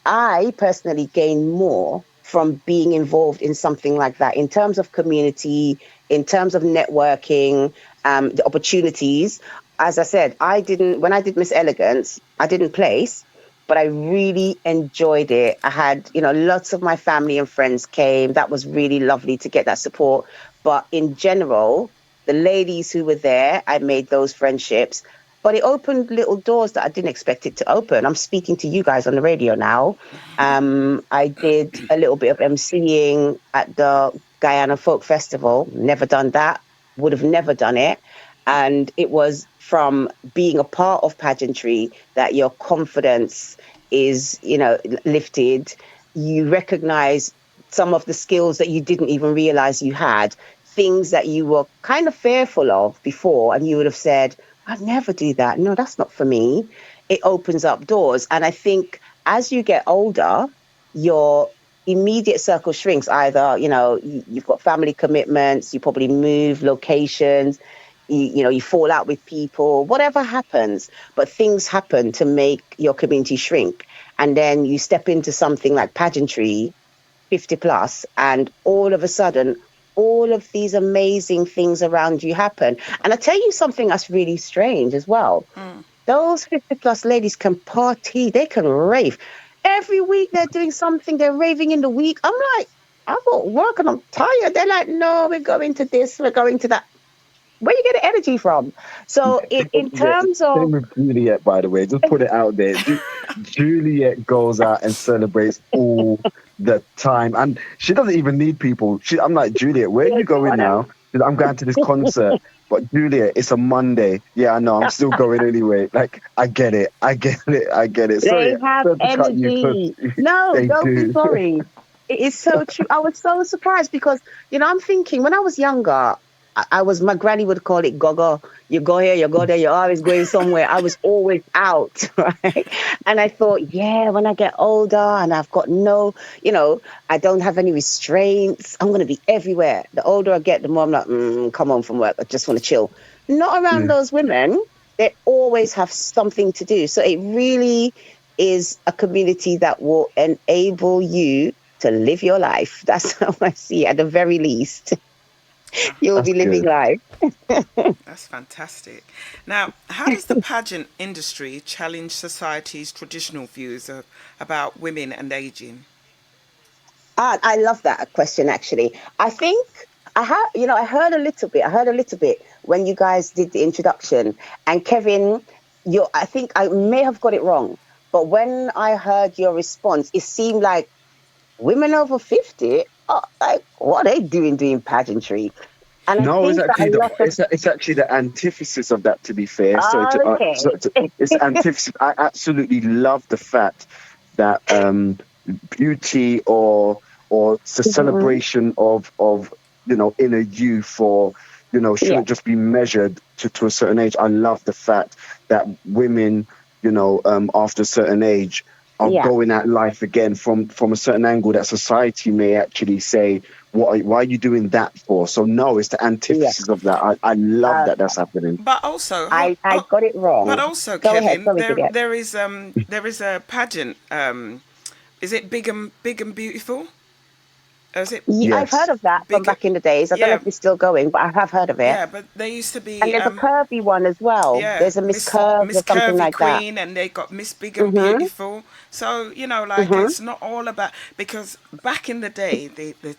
I personally gain more from being involved in something like that in terms of community, in terms of networking, the opportunities. As I said, when I did Miss Elegance, I didn't place, but I really enjoyed it. I had, lots of my family and friends came. That was really lovely to get that support. But in general, the ladies who were there, I made those friendships. But it opened little doors that I didn't expect it to open. I'm speaking to you guys on the radio now. I did a little bit of emceeing at the Guyana Folk Festival. Never done that. Would have never done it. And it was from being a part of pageantry that your confidence is, lifted. You recognize some of the skills that you didn't even realize you had, things that you were kind of fearful of before. And you would have said, I'd never do that. No, that's not for me. It opens up doors. And I think as you get older, your immediate circle shrinks. Either, you've got family commitments, you probably move locations, you fall out with people, whatever happens. But things happen to make your community shrink. And then you step into something like pageantry, 50 plus, and all of a sudden, all of these amazing things around you happen. And I tell you something that's really strange as well. Those 50 plus ladies can party, they can rave. Every week they're doing something, they're raving in the week. I'm like, I've got work and I'm tired. They're like, no, we're going to this, we're going to that. Where you get the energy from? So in Yeah, terms of same with Juliet, by the way. Just put it out there. Juliet goes out and celebrates all the time, and she doesn't even need people. I'm like, Juliet, where are you going now? She's like, I'm going to this concert. But Juliet, it's a Monday. Yeah, I know. I'm still going anyway. Like, I get it. I get it. I get it. they Sorry, have sorry to cut you. energy. No, They don't be do. sorry. It is so true. I was so surprised because, I'm thinking when I was younger, I was, my granny would call it gogo. You go here, you go there, you're always going somewhere. I was always out, right? And I thought, yeah, when I get older and I've got I don't have any restraints, I'm going to be everywhere. The older I get, the more I'm like, come home from work. I just want to chill. Not around Yeah. those women. They always have something to do. So it really is a community that will enable you to live your life. That's how I see it, at the very least. You'll That's be living good. life. That's fantastic. Now, how does the pageant industry challenge society's traditional views about women and aging? I love that question, actually. I think I heard a little bit. I heard a little bit when you guys did the introduction. And Kevin, I think I may have got it wrong, but when I heard your response, it seemed like women over 50, like, what are they doing pageantry? And I No, it's think that a actually lot of, it's actually the antithesis of that. To be fair, okay. it's the antithesis. I absolutely love the fact that beauty or it's a Mhm. celebration of inner youth, or Yeah, shouldn't just be measured to a certain age. I love the fact that women, after a certain age, are yeah, going at life again from a certain angle that society may actually say, why are you doing that for? So no, it's the yeah. antithesis of that. I love that Okay. that's happening. But also, I got it but wrong. also, Go ahead. Kevin, Sorry, Juliet. there is a pageant. Is it Big and Beautiful? Is it I've heard Yes. of that from Big? back in the days. I don't know Yeah, if it's still going, but I have heard of it. yeah. But there used to And be there's a curvy one as well. yeah, There's a Miss Curves Miss or something Curvy like that. Queen, and they got Miss Big and Mhm. Beautiful. So like Mhm. it's not all about, because back in the day, the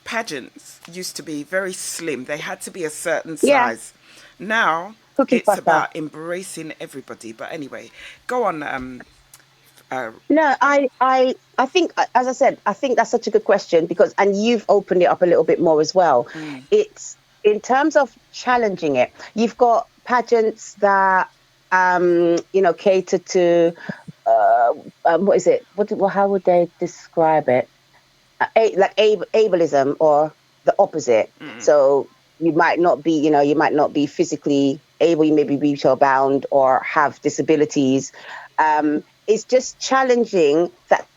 pageants used to be very slim. They had to be a certain Yeah. size. Now Cookie it's cutter. about embracing everybody. But anyway, go on. Uh, No, I think, as I said, I think that's such a good question because, and you've opened it up a little bit more as well. It's in terms of challenging it. You've got pageants that, cater to, uh, what is it? How would they describe it? Like ableism or the opposite. So you might not be physically able, you may be wheelchair bound or have disabilities. It's just challenging that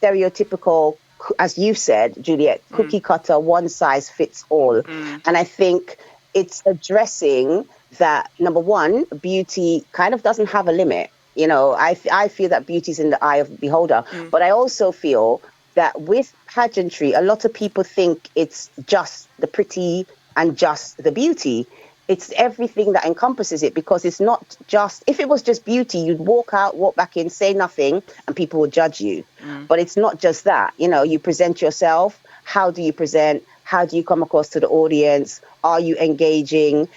stereotypical, as you've said, Juliet, cookie cutter, one size fits all. And I think it's addressing that, number one, beauty kind of doesn't have a limit. I feel that beauty is in the eye of the beholder, but I also feel that with pageantry, a lot of people think it's just the pretty and just the beauty. It's everything that encompasses it, because it's not just, if it was just beauty, you'd walk out, walk back in, say nothing, and people would judge you. But it's not just that. You present yourself. How do you present? How do you come across to the audience? Are you engaging?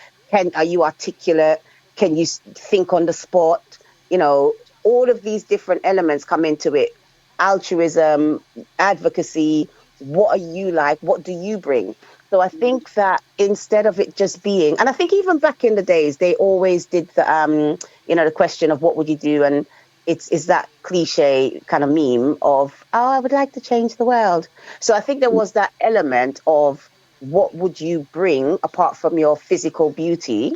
Are you articulate? Can you think on the spot? All of these different elements come into it. Altruism, advocacy. What are you like? What do you bring? So I think that instead of it just being, and I think even back in the days, they always did the question of what would you do? And it's that cliche kind of meme of, oh, I would like to change the world. So I think there was that element of what would you bring apart from your physical beauty?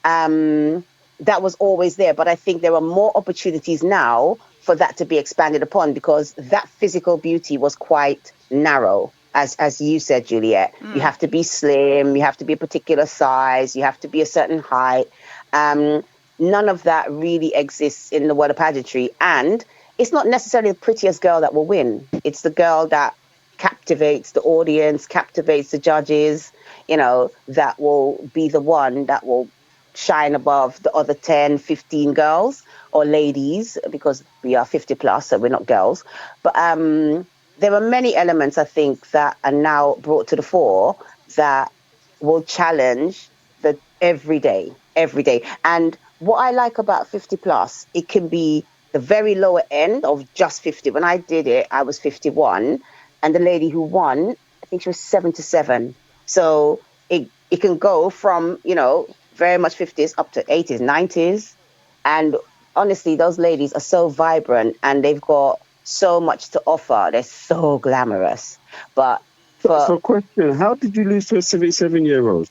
that was always there. But I think there are more opportunities now for that to be expanded upon, because that physical beauty was quite narrow. As you said, Juliet, you have to be slim, you have to be a particular size, you have to be a certain height. None of that really exists in the world of pageantry. And it's not necessarily the prettiest girl that will win. It's the girl that captivates the audience, captivates the judges, that will be the one that will shine above the other 10, 15 girls or ladies, because we are 50 plus, so we're not girls. But there are many elements, I think, that are now brought to the fore that will challenge the every day. And what I like about 50 plus, it can be the very lower end of just 50. When I did it, I was 51, and the lady who won, I think she was 77. So it can go from, very much 50s up to 80s, 90s. And honestly, those ladies are so vibrant and they've got so much to offer. They're so glamorous. But So, question: how did you lose to a 77-year-old?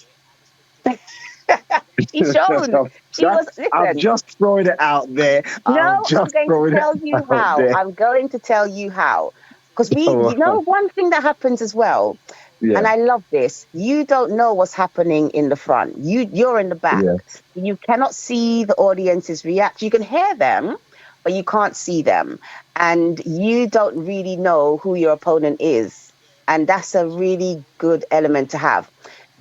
she showed. She was, I'm listen. just throwing it out there. I'm No, I'm just going to throwing it tell you out how. there. I'm going to tell you how. Because Oh, one thing that happens as well, and yeah, I love this, you don't know what's happening in the front. You're in the back. yeah, You cannot see the audience's reaction. You can hear them, but you can't see them. And you don't really know who your opponent is. And that's a really good element to have.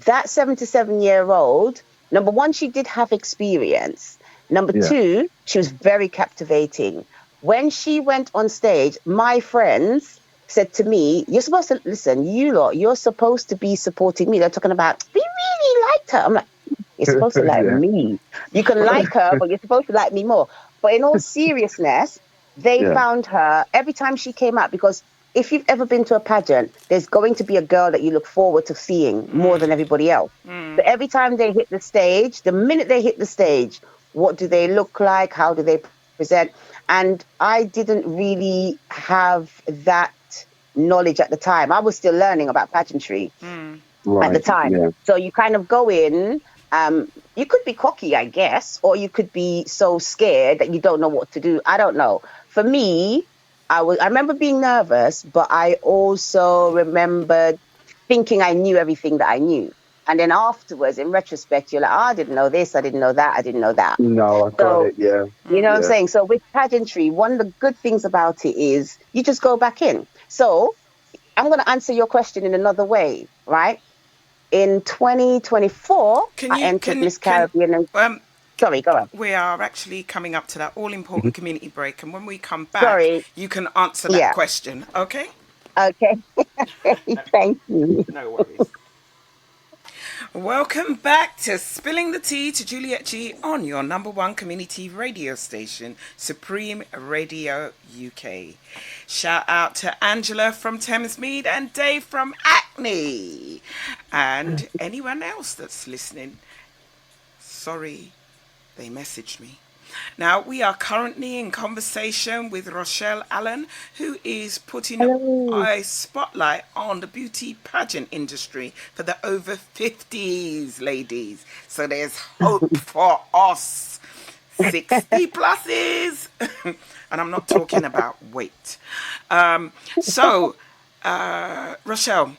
That 77-year-old, number one, she did have experience. Number yeah. two, she was very captivating. When she went on stage, my friends said to me, "You're supposed to listen, you lot, you're supposed to be supporting me." They're talking about, "We really liked her." I'm like, "You're supposed to like Yeah. me. You can like her, but you're supposed to like me more." But in all seriousness, they Yeah. found her every time she came out, because if you've ever been to a pageant, there's going to be a girl that you look forward to seeing more than everybody else. So every time they hit the stage, the minute they hit the stage, what do they look like? How do they present? And I didn't really have that knowledge at the time. I was still learning about pageantry at the Right. time. Yeah. So you kind of go in, you could be cocky, I guess, or you could be so scared that you don't know what to do. I don't know. For me, I remember being nervous, but I also remembered thinking I knew everything that I knew. And then afterwards, in retrospect, you're like, oh, I didn't know this, I didn't know that, I didn't know that. No, I got So, it. Yeah. you know what I'm Yeah. saying? So with pageantry, one of the good things about it is you just go back in. So I'm going to answer your question in another way, right? In 2024, Can I you entered can Miss can Caribbean. And um sorry, go on. we are actually coming up to that all important community break, and when we come back, Sorry. you can answer that Yeah. question. Okay? Okay. Thank you. No worries. Welcome back to Spilling the Tea to Juliet G on your number one community radio station, Supreme Radio UK. Shout out to Angela from Thamesmead and Dave from Acne. And anyone else that's listening, sorry, they messaged me. Now, we are currently in conversation with Rochelle Allen, who is putting Hello. a spotlight on the beauty pageant industry for the over 50s, ladies. So there's hope for us 60 pluses. And I'm not talking about weight. So, Rochelle,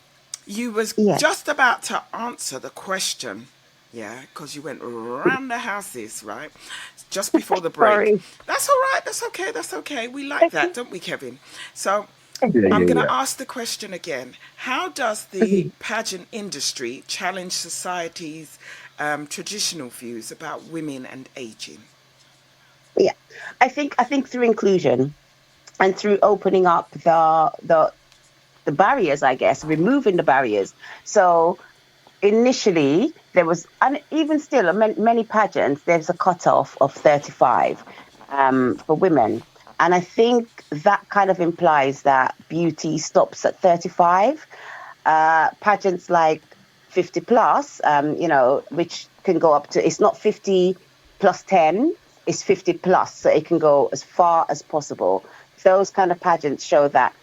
you was Yes. just about to answer the question. Yeah, because you went around the houses, right? Just before the break. Sorry. That's all right. That's okay. That's okay. We like that, don't we, Kevin? So Yeah. I'm Yeah. going to Yeah. ask the question again. How does the pageant industry challenge society's traditional views about women and aging? Yeah. I think through inclusion and through opening up the barriers, I guess, removing the barriers. So initially there was, and even still, many pageants, there's a cutoff of 35 for women. And I think that kind of implies that beauty stops at 35. Pageants like 50 plus, which can go up to, it's not 50 plus 10, it's 50 plus. So it can go as far as possible. Those kind of pageants show that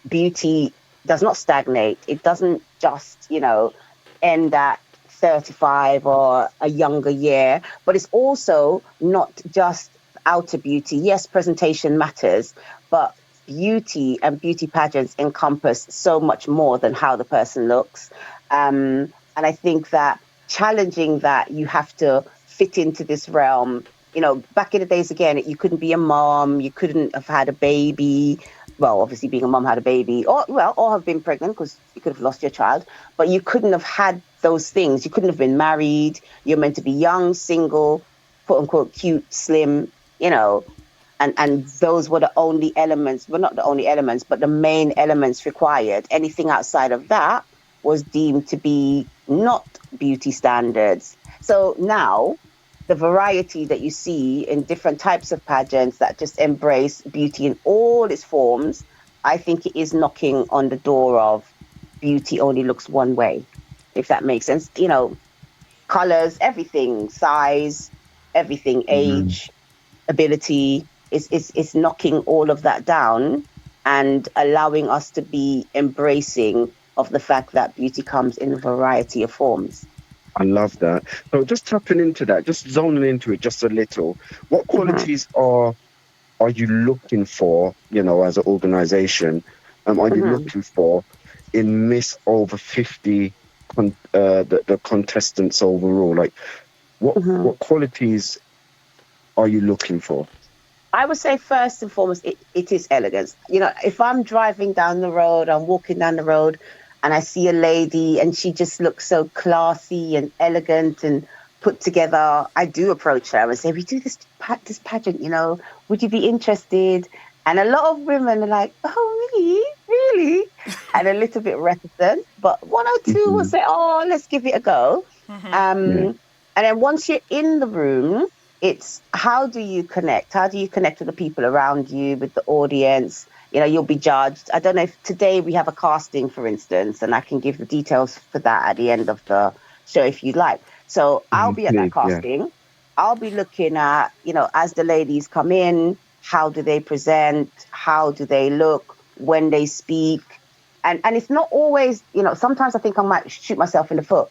beauty does not stagnate. It doesn't just, end at 35 or a younger year, but it's also not just outer beauty. Yes, presentation matters, but beauty and beauty pageants encompass so much more than how the person looks. And I think that challenging that you have to fit into this realm, back in the days, again, you couldn't be a mom, you couldn't have had a baby. Well, obviously being a mom, had a baby, or have been pregnant, because you could have lost your child, but you couldn't have had those things. You couldn't have been married. You're meant to be young, single, quote unquote, cute, slim, and those were the only elements, well, not the only elements, but the main elements required. Anything outside of that was deemed to be not beauty standards. So now, the variety that you see in different types of pageants that just embrace beauty in all its forms, I think it is knocking on the door of beauty only looks one way, if that makes sense. Colors, everything, size, everything, age, ability, is knocking all of that down and allowing us to be embracing of the fact that beauty comes in a variety of forms. I love that. So just tapping into that, just zoning into it just a little. What qualities are you looking for, as an organization? Are you looking for in Miss Over 50, the contestants overall? Like, what qualities are you looking for? I would say first and foremost, it is elegance. If I'm driving down the road, I'm walking down the road, and I see a lady and she just looks so classy and elegant and put together, I do approach her and say, we do this pageant, would you be interested? And a lot of women are like, oh, really? And a little bit reticent, but one or two will say, oh, let's give it a go. And then once you're in the room, it's how do you connect? How do you connect with the people around you, with the audience? You'll be judged. I don't know if today we have a casting, for instance, and I can give the details for that at the end of the show if you'd like. So I'll be at that casting. Yeah. I'll be looking at, as the ladies come in, how do they present? How do they look when they speak? And it's not always, sometimes I think I might shoot myself in the foot.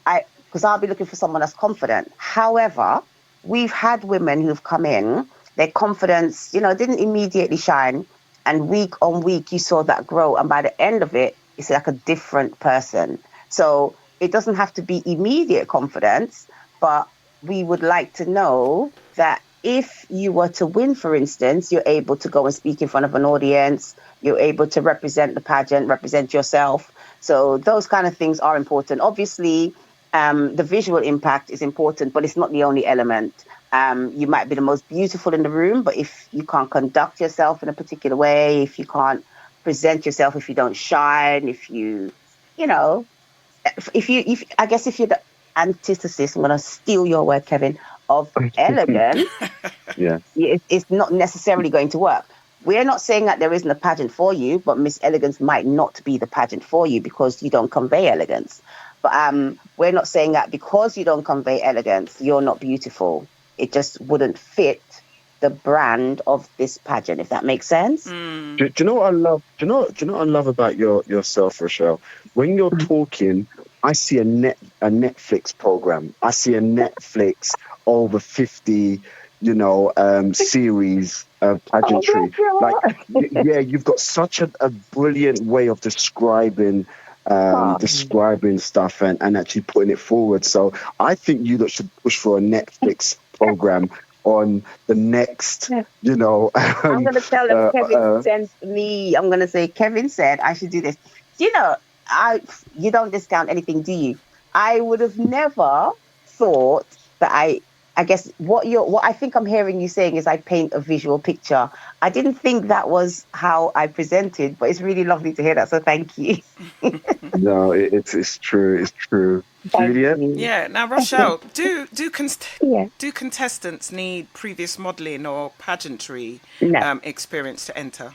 Because I'll be looking for someone that's confident. However, we've had women who've come in, their confidence, didn't immediately shine. And week on week, you saw that grow. And by the end of it, it's like a different person. So it doesn't have to be immediate confidence, but we would like to know that if you were to win, for instance, you're able to go and speak in front of an audience, you're able to represent the pageant, represent yourself. So those kind of things are important. Obviously, the visual impact is important, but it's not the only element. You might be the most beautiful in the room, but if you can't conduct yourself in a particular way, if you can't present yourself, if you don't shine, if you're the antithesis, I'm going to steal your word, Kevin, of elegant, it's not necessarily going to work. We're not saying that there isn't a pageant for you, but Miss Elegance might not be the pageant for you because you don't convey elegance. But we're not saying that because you don't convey elegance, you're not beautiful. It just wouldn't fit the brand of this pageant, if that makes sense. Do you know what I love? Do you know what I love about yourself, Rochelle? When you're talking, I see a Netflix program. I see a Netflix over 50, series of pageantry. You've got such a brilliant way of describing stuff and actually putting it forward. So I think you should push for a Netflix program on the next, I'm going to tell them Kevin sent me. I'm going to say, Kevin said I should do this. You don't discount anything, do you? I would have never thought that I guess what I think I'm hearing you saying is I paint a visual picture. I didn't think that was how I presented, but it's really lovely to hear that. So thank you. No, it's true. It's true. Juliet? Yeah. Now, Rochelle, do contestants need previous modelling or pageantry experience to enter?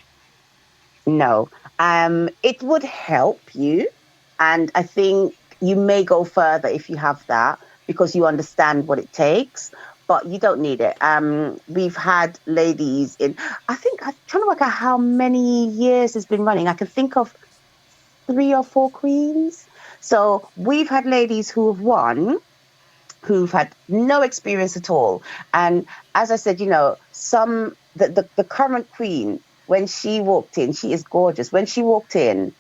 No. It would help you, and I think you may go further if you have that, because you understand what it takes, but you don't need it. We've had ladies I'm trying to work out how many years it's been running. I can think of 3 or 4 queens. So we've had ladies who have won who've had no experience at all. And as I said, the current queen, when she walked in, she is gorgeous. When she walked in,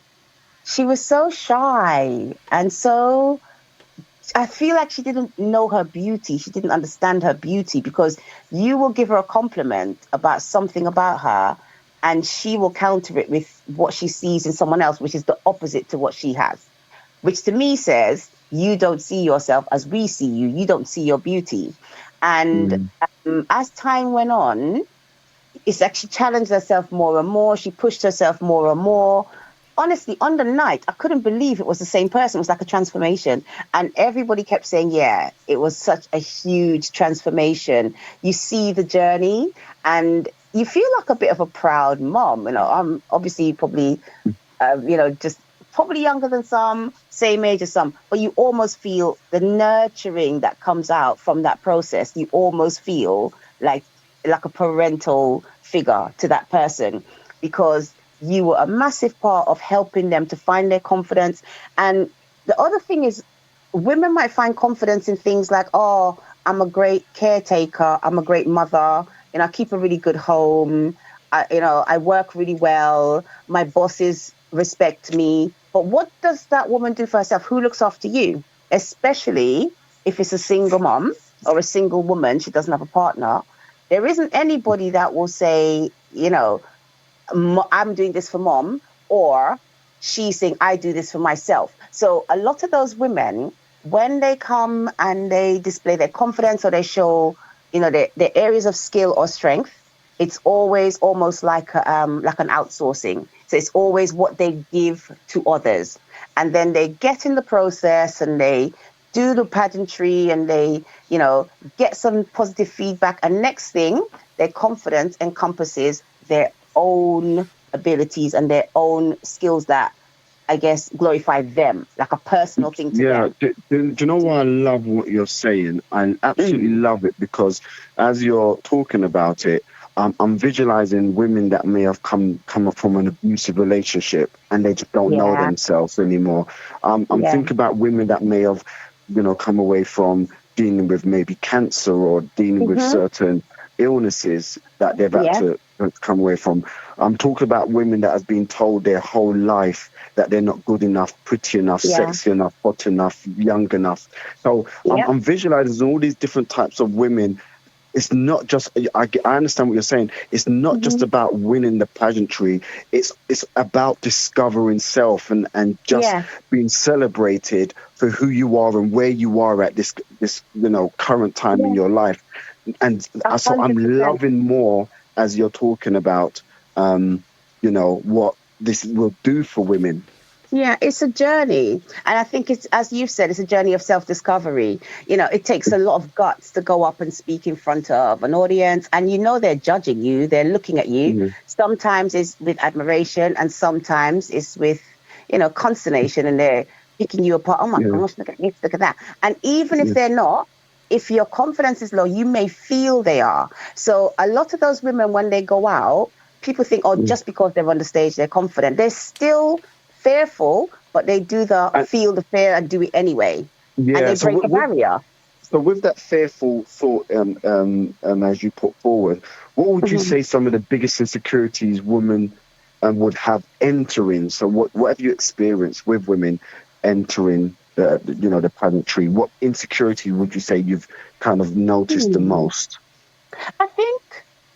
she was so shy and so, I feel like she didn't know her beauty. She didn't understand her beauty, because you will give her a compliment about something about her and she will counter it with what she sees in someone else, which is the opposite to what she has, which to me says you don't see yourself as we see you. You don't see your beauty. And as time went on, it's like she challenged herself more and more. She pushed herself more and more. Honestly, on the night, I couldn't believe it was the same person. It was like a transformation. And everybody kept saying, yeah, it was such a huge transformation. You see the journey and you feel like a bit of a proud mom. I'm obviously probably, just probably younger than some, same age as some, but you almost feel the nurturing that comes out from that process. You almost feel like a parental figure to that person, because you were a massive part of helping them to find their confidence. And the other thing is, women might find confidence in things like, oh, I'm a great caretaker, I'm a great mother, I keep a really good home, I work really well, my bosses respect me. But what does that woman do for herself? Who looks after you? Especially if it's a single mom or a single woman, she doesn't have a partner. There isn't anybody that will say, I'm doing this for mom, or she's saying, I do this for myself. So a lot of those women, when they come and they display their confidence or they show, their areas of skill or strength, it's always almost like an outsourcing. So it's always what they give to others. And then they get in the process and they do the pageantry and they, get some positive feedback. And next thing, their confidence encompasses their own abilities and their own skills that, I guess, glorify them, like a personal thing to them. Do you know why I love what you're saying? I absolutely love it, because as you're talking about it, I'm visualizing women that may have come up from an abusive relationship and they just don't know themselves anymore. I'm thinking about women that may have, come away from dealing with maybe cancer or dealing with certain illnesses that they've had to come away from. I'm talking about women that have been told their whole life that they're not good enough, pretty enough, sexy enough, hot enough, young enough. So I'm visualizing all these different types of women. It's not just, I understand what you're saying. It's not just about winning the pageantry. It's about discovering self and just being celebrated for who you are and where you are at this current time in your life. And so I'm loving more as you're talking about, what this will do for women. Yeah, it's a journey. And I think it's, as you've said, it's a journey of self-discovery. It takes a lot of guts to go up and speak in front of an audience. And they're judging you, they're looking at you. Sometimes it's with admiration and sometimes it's with, consternation, and they're picking you apart. Oh my gosh, look at this, look at that. And even if they're not, if your confidence is low, you may feel they are. So a lot of those women, when they go out, people think, just because they're on the stage, they're confident. They're still fearful, but they do feel the fear and do it anyway. Yeah, and they break a barrier. So with that fearful thought, as you put forward, what would you say some of the biggest insecurities women would have entering? So what have you experienced with women entering the pageantry? What insecurity would you say you've kind of noticed the most? I think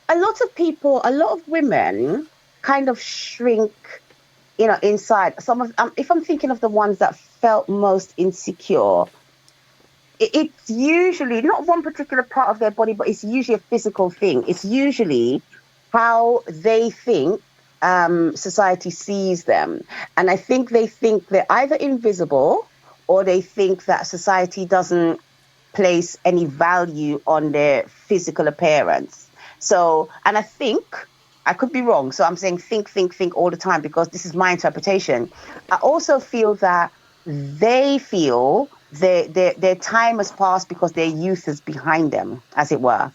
a lot of women kind of shrink, inside. Some of, if I'm thinking of the ones that felt most insecure, it's usually not one particular part of their body, but it's usually a physical thing. It's usually how they think society sees them. And I think they think they're either invisible or they think that society doesn't place any value on their physical appearance. So, and I think, I could be wrong, so I'm saying think all the time because this is my interpretation. I also feel that they feel their time has passed because their youth is behind them, as it were.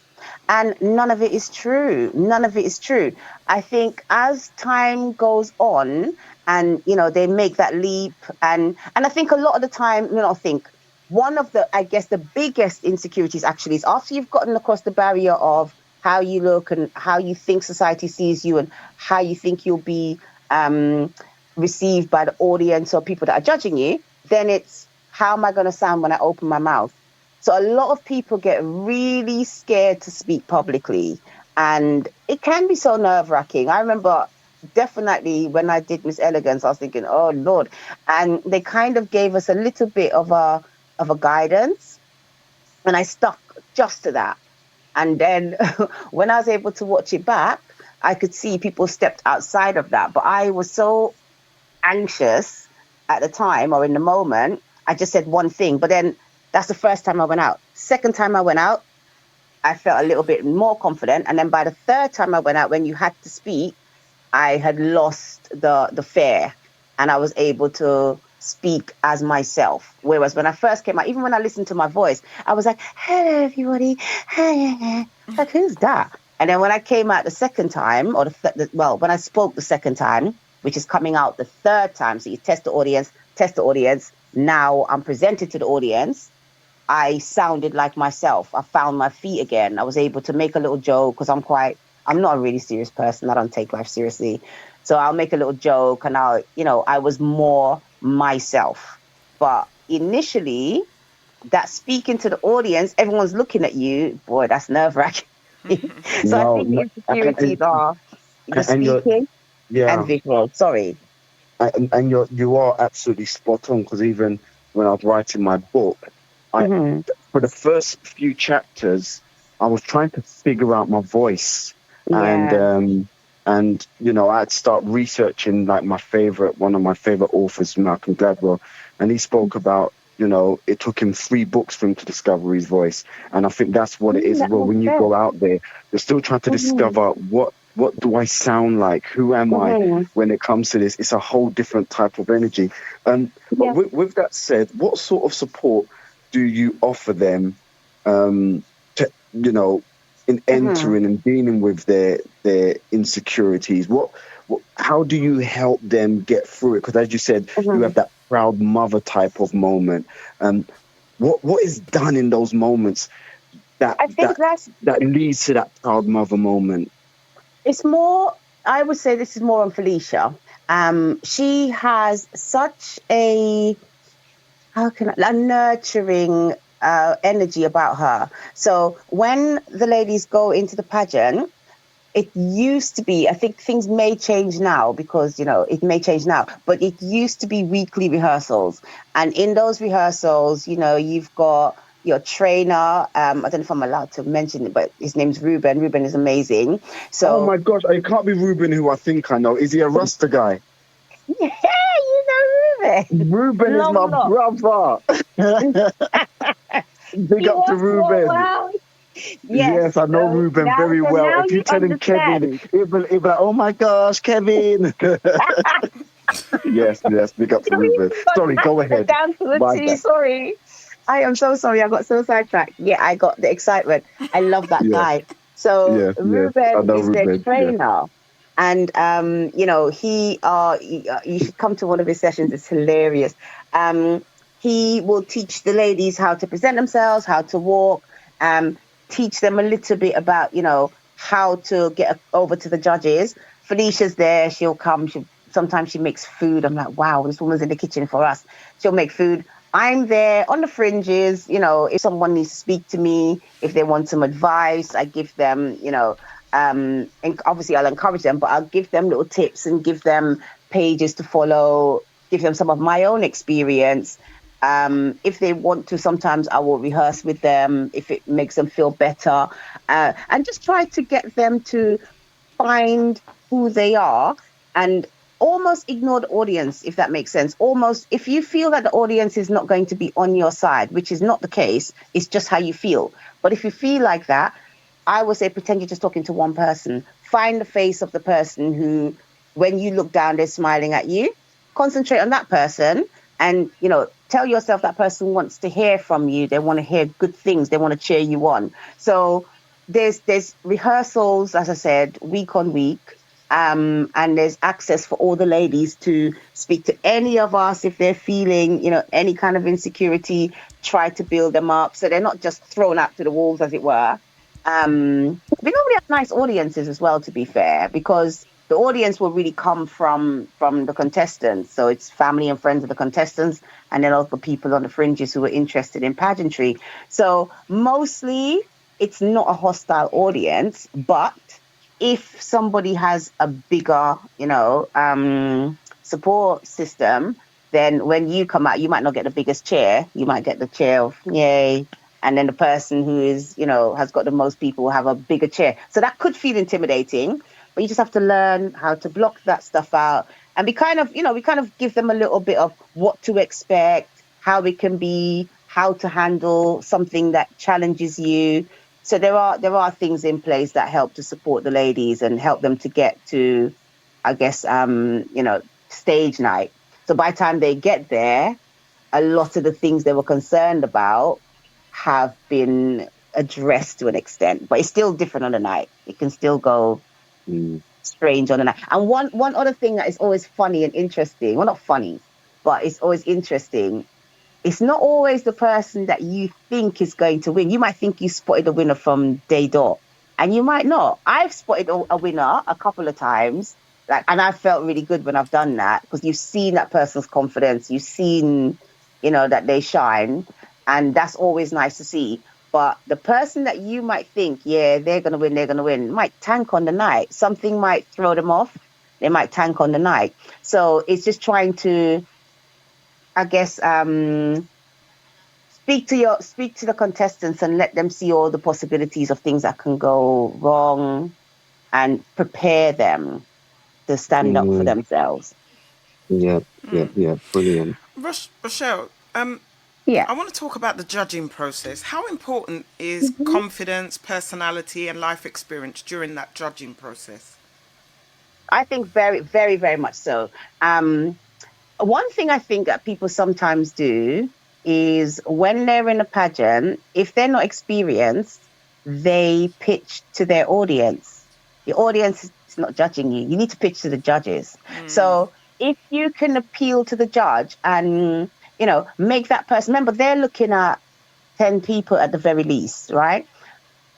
And none of it is true. None of it is true. I think as time goes on and, they make that leap, and I think a lot of the time, I think one of the, I guess, the biggest insecurities actually is after you've gotten across the barrier of how you look and how you think society sees you and how you think you'll be received by the audience or people that are judging you, then it's how am I going to sound when I open my mouth? So a lot of people get really scared to speak publicly, and it can be so nerve-wracking. I remember definitely when I did Miss Elegance, I was thinking, oh Lord, and they kind of gave us a little bit of a guidance, and I stuck just to that. And then when I was able to watch it back, I could see people stepped outside of that, but I was so anxious at the time or in the moment, I just said one thing, but then that's the first time I went out. Second time I went out, I felt a little bit more confident. And then by the third time I went out, when you had to speak, I had lost the fear and I was able to speak as myself. Whereas when I first came out, even when I listened to my voice, I was like, hello, everybody. Hey. Like, who's that? And then when I came out the second time, or when I spoke the second time, which is coming out the third time, so you test the audience. Now I'm presented to the audience. I sounded like myself. I found my feet again. I was able to make a little joke because I'm not a really serious person. I don't take life seriously. So I'll make a little joke and I was more myself. But initially, that speaking to the audience, everyone's looking at you. Boy, that's nerve-wracking. So I think the insecurities are the speaking and visual. Sorry. And you are absolutely spot on, because even when I was writing my book, for the first few chapters, I was trying to figure out my voice, and I'd start researching like one of my favorite authors, Malcolm Gladwell, and he spoke about, it took him 3 books for him to discover his voice, and I think that's what it is as well. When you go out there, you're still trying to discover what do I sound like? Who am I when it comes to this? It's a whole different type of energy. But with that said, what sort of support do you offer them in entering and dealing with their insecurities? How do you help them get through it? Because as you said, you have that proud mother type of moment. What is done in those moments that leads to that proud mother moment? It's more, I would say this is more on Felicia. She has such a nurturing energy about her. So when the ladies go into the pageant, it used to be, I think things may change now because, it may change now, but it used to be weekly rehearsals. And in those rehearsals, you've got your trainer. I don't know if I'm allowed to mention it, but his name's Ruben. Ruben is amazing. So, oh my gosh, it can't be Ruben, who I think I know. Is he a Rasta guy? Yeah, you know Ruben. Ruben is my brother. Big up to Ruben. Well. Yes, I know Ruben very well. If you tell him Kevin, he'll be like, oh my gosh, Kevin. Yes, big up to Ruben. Sorry, go ahead. Down to the T, sorry. I am so sorry. I got so sidetracked. Yeah, I got the excitement. I love that guy. So Ruben is their trainer. And, you should come to one of his sessions. It's hilarious. He will teach the ladies how to present themselves, how to walk, teach them a little bit about, how to get over to the judges. Felicia's there. She'll come. Sometimes she makes food. I'm like, wow, this woman's in the kitchen for us. She'll make food. I'm there on the fringes. If someone needs to speak to me, if they want some advice, I give them, and obviously I'll encourage them, but I'll give them little tips and give them pages to follow, give them some of my own experience. If they want to, sometimes I will rehearse with them if it makes them feel better, and just try to get them to find who they are and almost ignore the audience, if that makes sense. Almost, if you feel that the audience is not going to be on your side, which is not the case, it's just how you feel. But if you feel like that, I would say pretend you're just talking to one person. Find the face of the person who, when you look down, they're smiling at you. Concentrate on that person and, tell yourself that person wants to hear from you. They want to hear good things. They want to cheer you on. So there's rehearsals, as I said, week on week. And there's access for all the ladies to speak to any of us if they're feeling, any kind of insecurity, try to build them up. So they're not just thrown out to the wolves, as it were. We normally have nice audiences as well, to be fair, because the audience will really come from the contestants. So it's family and friends of the contestants, and then also people on the fringes who are interested in pageantry. So mostly it's not a hostile audience, but if somebody has a bigger, support system, then when you come out, you might not get the biggest chair. You might get the chair of yay. And then the person who is, has got the most people will have a bigger chair. So that could feel intimidating, but you just have to learn how to block that stuff out. And we kind of give them a little bit of what to expect, how it can be, how to handle something that challenges you. So there are things in place that help to support the ladies and help them to get to, I guess, stage night. So by the time they get there, a lot of the things they were concerned about have been addressed to an extent, but it's still different on the night. It can still go strange on the night. And one other thing that is always funny and interesting, well, not funny, but it's always interesting. It's not always the person that you think is going to win. You might think you spotted a winner from day dot, and you might not. I've spotted a winner a couple of times, and I've felt really good when I've done that, because you've seen that person's confidence, you've seen, that they shine, and that's always nice to see. But the person that you might think, yeah, they're going to win, might tank on the night. Something might throw them off. They might tank on the night. So it's just trying to, I guess, speak to the contestants and let them see all the possibilities of things that can go wrong, and prepare them to stand up for themselves. Yeah, brilliant. Rochelle, Yeah. I want to talk about the judging process. How important is confidence, personality, and life experience during that judging process? I think very, very, very much so. One thing I think that people sometimes do is when they're in a pageant, if they're not experienced, they pitch to their audience. The audience is not judging you. You need to pitch to the judges. So if you can appeal to the judge and, make that person, remember, they're looking at 10 people at the very least, right?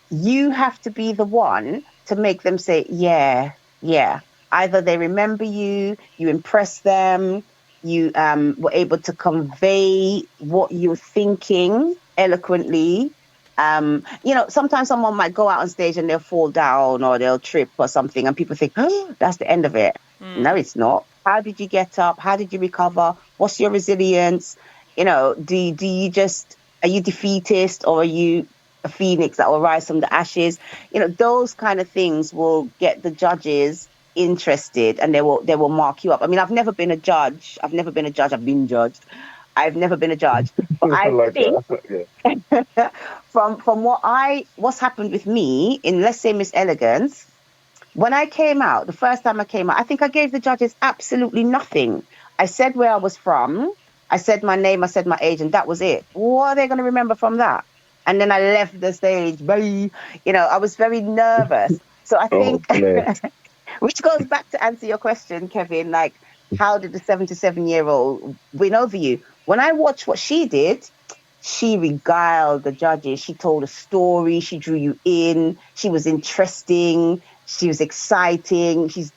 You have to be the one to make them say, yeah. Either they remember you, you impress them, you were able to convey what you're thinking eloquently. Sometimes someone might go out on stage and they'll fall down or they'll trip or something, and people think, oh, that's the end of it. No, it's not. How did you get up? How did you recover? What's your resilience? Do you just, are you defeatist, or are you a phoenix that will rise from the ashes? Those kind of things will get the judges interested, and they will mark you up. I mean, I've never been a judge. I've been judged. I've never been a judge. But I like think that. from what's happened with me in, let's say, Miss Elegance, when I came out, the first time I came out, I think I gave the judges absolutely nothing. I said where I was from, I said my name, I said my age, and that was it. What are they going to remember from that? And then I left the stage. Bye. I was very nervous. So I think, which goes back to answer your question, Kevin, like, how did the 77-year-old win over you? When I watched what she did, she regaled the judges. She told a story. She drew you in. She was interesting. She was exciting. She's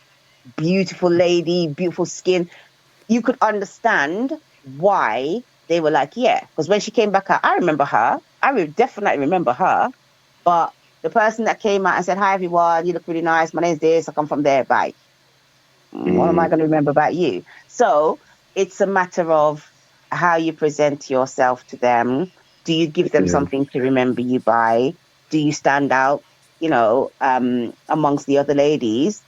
beautiful lady, beautiful skin. You could understand why they were like, yeah. Because when she came back out, I remember her. Definitely remember her. But the person that came out and said, hi, everyone, you look really nice. My name's this. I come from there. Bye. What am I going to remember about you? So it's a matter of how you present yourself to them. Do you give them something to remember you by? Do you stand out, amongst the other ladies?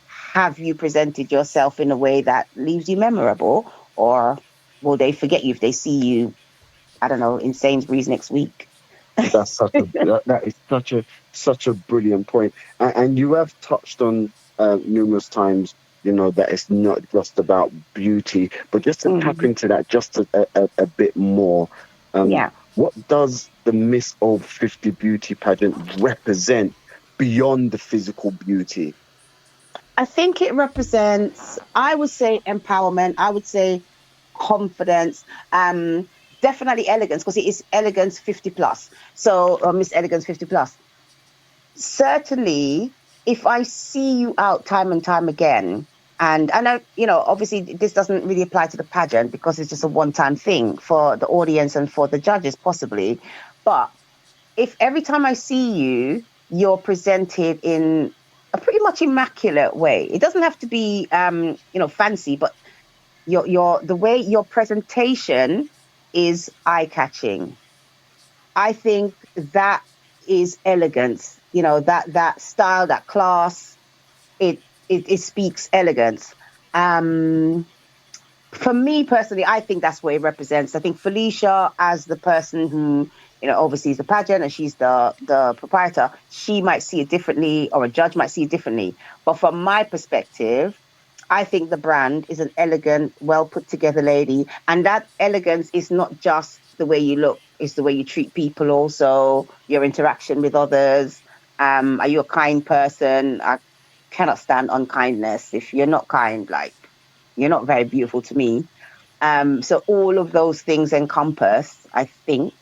Have you presented yourself in a way that leaves you memorable? Or will they forget you if they see you, I don't know, in Sainsbury's next week? That's that is such a brilliant point. And you have touched on numerous times, that it's not just about beauty, but just to tap into that just a bit more. What does the Miss Over 50 beauty pageant represent beyond the physical beauty? I think it represents, I would say, empowerment. I would say confidence. Definitely elegance, because it is elegance 50 plus. So, Miss Elegance 50 plus. Certainly, if I see you out time and time again, and I know, obviously this doesn't really apply to the pageant because it's just a one-time thing for the audience and for the judges, possibly. But if every time I see you, you're presented in a pretty much immaculate way, it doesn't have to be, fancy, but the way your presentation is eye-catching. I think that is elegance. That style, that class, it speaks elegance. Um, for me personally, I think that's what it represents. I think Felicia, as the person who oversees the pageant and she's the proprietor, she might see it differently, or a judge might see it differently. But from my perspective, I think the brand is an elegant, well put together lady, and that elegance is not just the way you look; it's the way you treat people, also your interaction with others. Are you a kind person? I cannot stand unkindness. If you're not kind, like, you're not very beautiful to me. So all of those things encompassed, I think,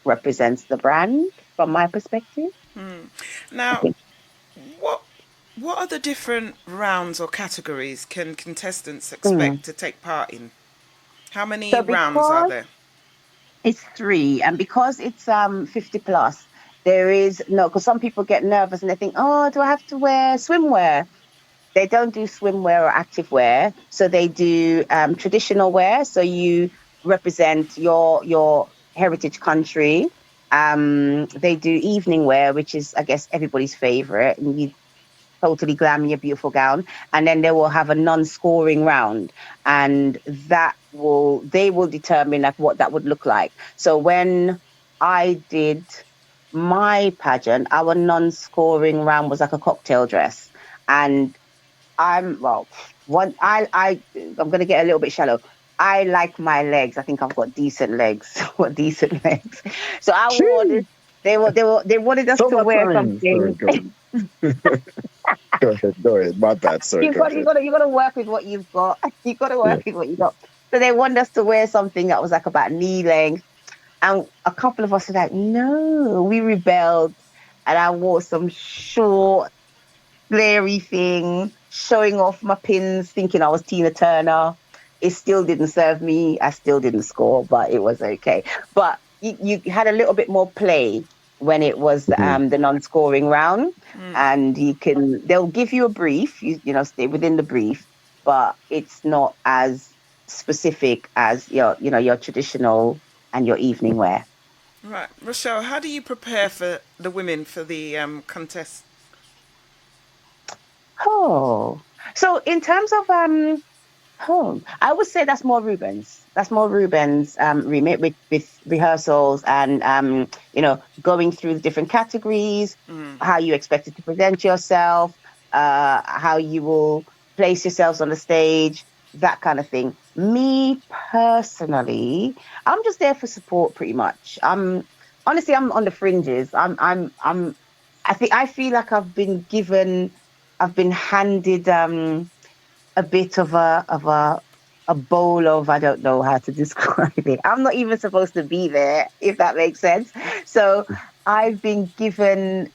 represents the brand from my perspective. I Now, think. what what are the different rounds or categories can contestants Mm. expect to take part in? How many So rounds are because there? it's three, and because it's 50 plus, there is no, because some people get nervous and they think, oh, do I have to wear swimwear? They don't do swimwear or active wear, so they do traditional wear. So you represent your heritage country. They do evening wear, which is, I guess, everybody's favorite. And you totally glam in your beautiful gown, and then they will have a non-scoring round, and they will determine like what that would look like. So when I did my pageant, our non-scoring round was like a cocktail dress, and I'm well, one I'm gonna get a little bit shallow. I like my legs. I think I've got decent legs. Got decent legs. So I wanted Gee, they wanted us to wear summertime. Sorry, something. go on. Go ahead. Go ahead. My bad. Sorry, go ahead. You got to work with what you've got. You got to Yeah. work with what you got. So they wanted us to wear something that was like about knee length, and a couple of us were like, no, we rebelled, and I wore some short, flary thing, showing off my pins, thinking I was Tina Turner. It still didn't serve me. I still didn't score, but it was okay. But you had a little bit more play when it was Mhm. the non-scoring round, and they'll give you a brief. Stay within the brief, but it's not as specific as your traditional and your evening wear. Right, Rochelle, how do you prepare for the women for the contest? Oh, so in terms of I would say that's more Ruben's. That's more Ruben's remit with rehearsals and going through the different categories, how you expect it to present yourself, how you will place yourselves on the stage, that kind of thing. Me personally, I'm just there for support pretty much. Honestly, I'm on the fringes. I feel like I've been handed a bit of a bowl of, I don't know how to describe it. I'm not even supposed to be there, if that makes sense. So I've been given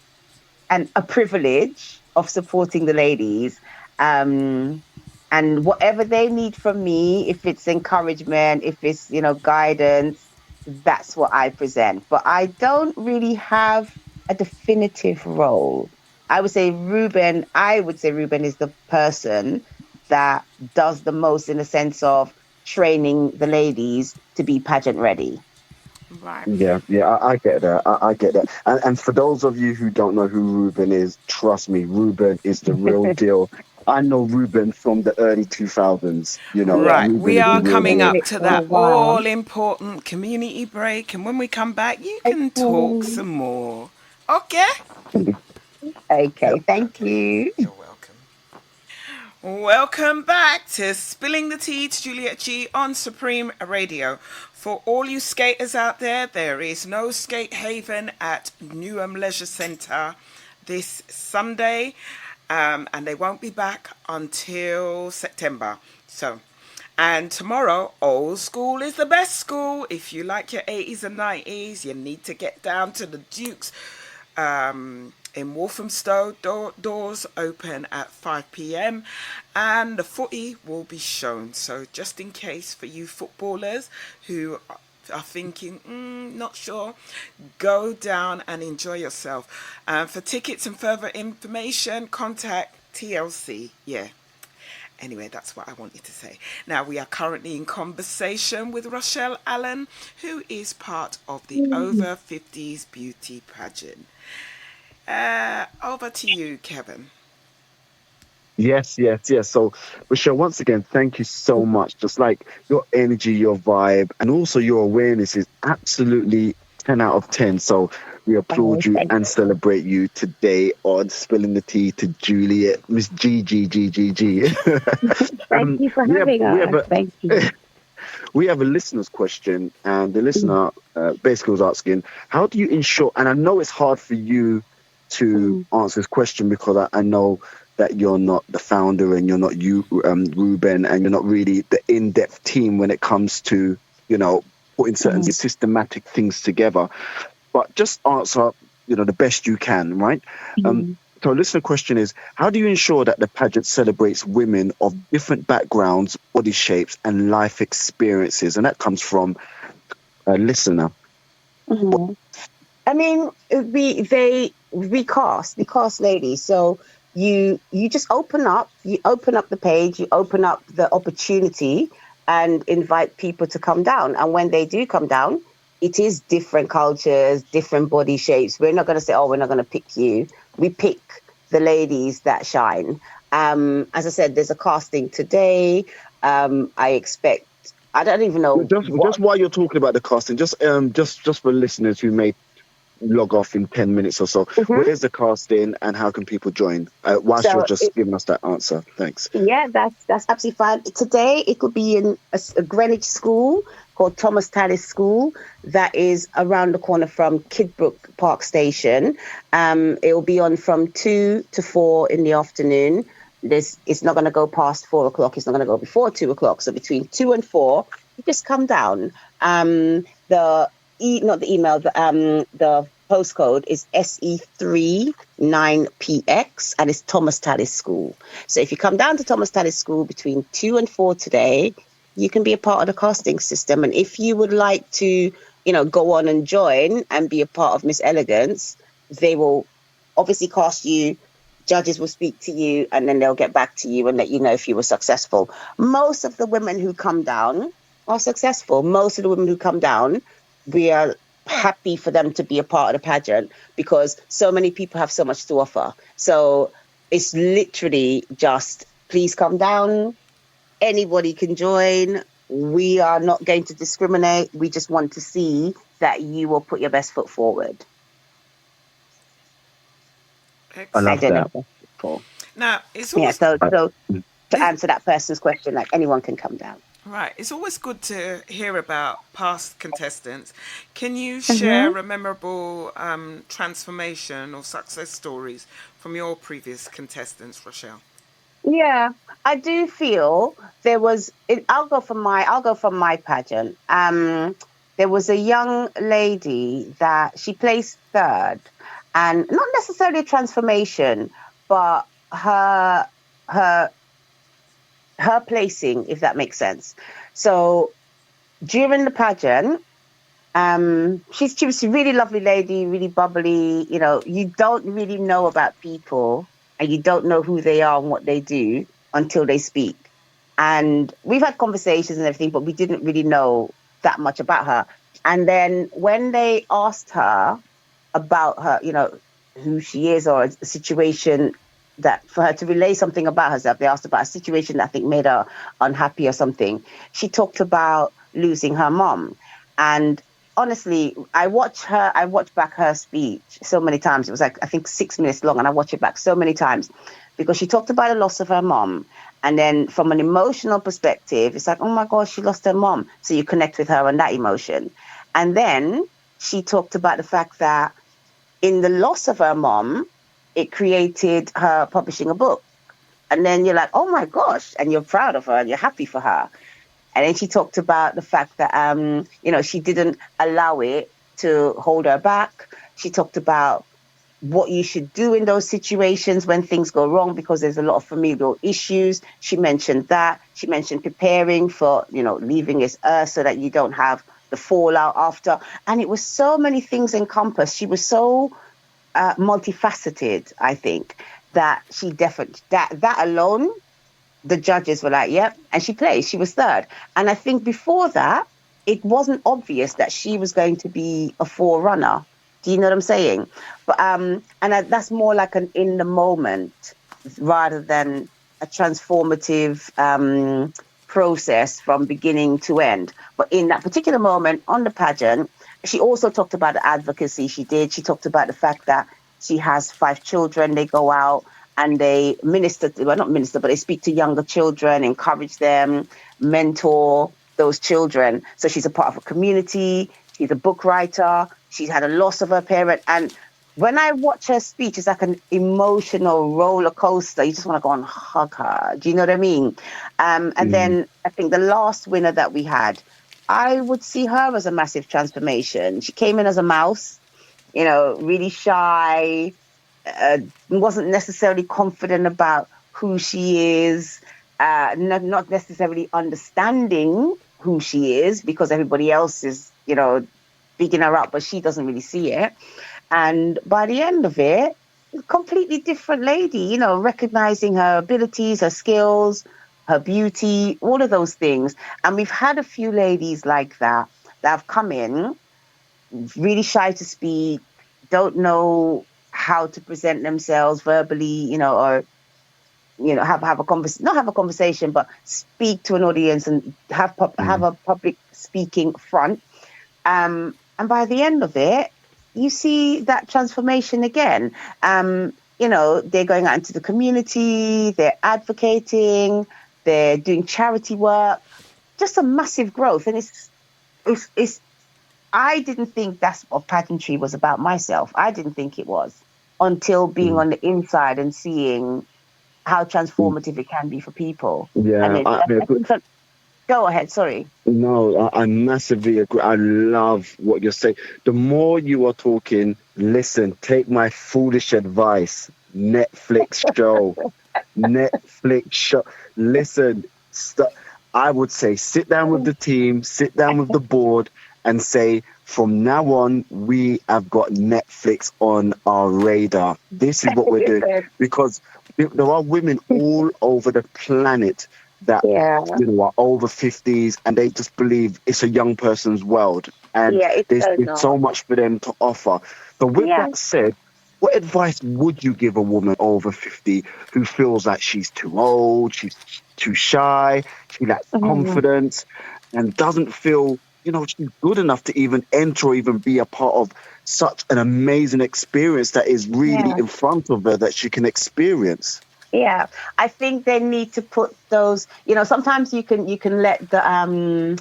a privilege of supporting the ladies. Um, and whatever they need from me, if it's encouragement, if it's, guidance, that's what I present. But I don't really have a definitive role. I would say Ruben is the person that does the most in the sense of training the ladies to be pageant ready. Right. Yeah, yeah, I get that. I get that. And for those of you who don't know who Ruben is, trust me, Ruben is the real deal. I know Ruben from the early 2000s. Yeah, Right, Ruben we is the are he's real been coming in deal. up it to for a that while. all important community break, and when we come back, you can talk Okay. some more. Okay? You're Okay, thank welcome. you. You're welcome. Welcome back to Spilling the Tea to Juliet G on Supreme Radio. For all you skaters out there, there is no skate haven at Newham Leisure Centre this Sunday, and they won't be back until September. And tomorrow, old school is the best school. If you like your 80s and 90s, you need to get down to the Dukes in Walthamstow. Doors open at 5 p.m. and the footy will be shown. So just in case for you footballers who are thinking, not sure, go down and enjoy yourself. For tickets and further information, contact TLC. Yeah. Anyway, that's what I wanted to say. Now, we are currently in conversation with Rochelle Allen, who is part of the Over 50s Beauty Pageant. Over to you, Kevin. Yes. So, Rochelle, once again, thank you so much. Just like your energy, your vibe, and also your awareness is absolutely 10 out of 10. So we applaud you and celebrate you today on Spilling the Tea to Juliet, Miss G. Thank you for having us. Thank you. We have a listener's question, and the listener basically was asking, how do you ensure, and I know it's hard for you to answer this question because I know that you're not the founder and you're not Ruben, and you're not really the in-depth team when it comes to, putting certain systematic things together. But just answer, the best you can, right? So a listener question is, how do you ensure that the pageant celebrates women of different backgrounds, body shapes, and life experiences? And that comes from a listener. I mean, we cast ladies. So you just open up the page, you open up the opportunity and invite people to come down. And when they do come down, it is different cultures, different body shapes. We're not going to say, we're not going to pick you. We pick the ladies that shine. As I said, there's a casting today. I expect, I don't even know. Just while you're talking about the casting, just for listeners who may log off in 10 minutes or so, where's the casting and how can people join? Whilst you're just giving us that answer. Thanks. Yeah, that's absolutely fine. Today it will be in a Greenwich school called Thomas Tallis School that is around the corner from Kidbrook Park Station. It will be on from 2 to 4 in the afternoon. It's not going to go past 4 o'clock. It's not going to go before 2 o'clock. So between 2 and 4, you just come down. The postcode is SE39PX and it's Thomas Tallis School. So if you come down to Thomas Tallis School between 2 and 4 today, you can be a part of the casting system. And if you would like to, go on and join and be a part of Miss Elegance, they will obviously cast you. Judges will speak to you and then they'll get back to you and let you know if you were successful. Most of the women who come down are successful. Most of the women who come down, we are happy for them to be a part of the pageant because so many people have so much to offer. So it's literally just, please come down. Anybody can join. We are not going to discriminate. We just want to see that you will put your best foot forward. I love that. Now, it's always... So to answer that person's question, like anyone can come down. Right. It's always good to hear about past contestants. Can you share a memorable transformation or success stories from your previous contestants, Rochelle? Yeah, I do feel there was. I'll go from my pageant. There was a young lady that she placed third, and not necessarily a transformation, but her placing, if that makes sense. So during the pageant, she was a really lovely lady, really bubbly. You don't really know about people and you don't know who they are and what they do until they speak. And we've had conversations and everything, but we didn't really know that much about her. And then when they asked her about her, who she is or a situation that for her to relay something about herself, they asked about a situation that I think made her unhappy or something. She talked about losing her mom. And honestly, I watched back her speech so many times. It was like, I think 6 minutes long, and I watched it back so many times because she talked about the loss of her mom. And then from an emotional perspective, it's like, oh my gosh, she lost her mom. So you connect with her on that emotion. And then she talked about the fact that in the loss of her mom, it created her publishing a book. And then you're like, oh my gosh, and you're proud of her and you're happy for her. And then she talked about the fact that, she didn't allow it to hold her back. She talked about what you should do in those situations when things go wrong, because there's a lot of familial issues. She mentioned that. She mentioned preparing for, leaving this earth so that you don't have the fallout after. And it was so many things encompassed. She was so multifaceted, I think, that she definitely, that alone, the judges were like, yep. And she placed. She was third. And I think before that, it wasn't obvious that she was going to be a forerunner. Do you know what I'm saying? But that's more like an in the moment rather than a transformative process from beginning to end. But in that particular moment on the pageant, she also talked about the advocacy she did. She talked about the fact that she has 5 children. They go out and they but they speak to younger children, encourage them, mentor those children. So she's a part of a community. She's a book writer. She's had a loss of her parent. And when I watch her speech, it's like an emotional roller coaster. You just want to go and hug her. Do you know what I mean? And then I think the last winner that we had, I would see her as a massive transformation. She came in as a mouse, really shy, wasn't necessarily confident about who she is, not necessarily understanding who she is because everybody else is, bigging her up, but she doesn't really see it. And by the end of it, completely different lady, recognizing her abilities, her skills, her beauty, all of those things. And we've had a few ladies like that have come in, really shy to speak, don't know how to present themselves verbally, or have a conversation, not have a conversation, but speak to an audience and have a public speaking front. And by the end of it, you see that transformation again. They're going out into the community, they're advocating, they're doing charity work, just a massive growth. And it's I didn't think that's what pageantry was about myself. I didn't think it was until being on the inside and seeing how transformative it can be for people. Yeah, And go ahead, sorry. No, I massively agree. I love what you're saying. The more you are talking, listen, take my foolish advice. Netflix show. Netflix show. Listen, I would say sit down with the team, sit down with the board and say, from now on, we have got Netflix on our radar. This is what we're doing. Because there are women all over the planet that are over 50s and they just believe it's a young person's world. And there's so much for them to offer. So with that said, what advice would you give a woman over 50 who feels like she's too old, she's too shy, she lacks confidence and doesn't feel, she's good enough to even enter or even be a part of such an amazing experience that is really in front of her that she can experience? Yeah, I think they need to put those, sometimes you can let the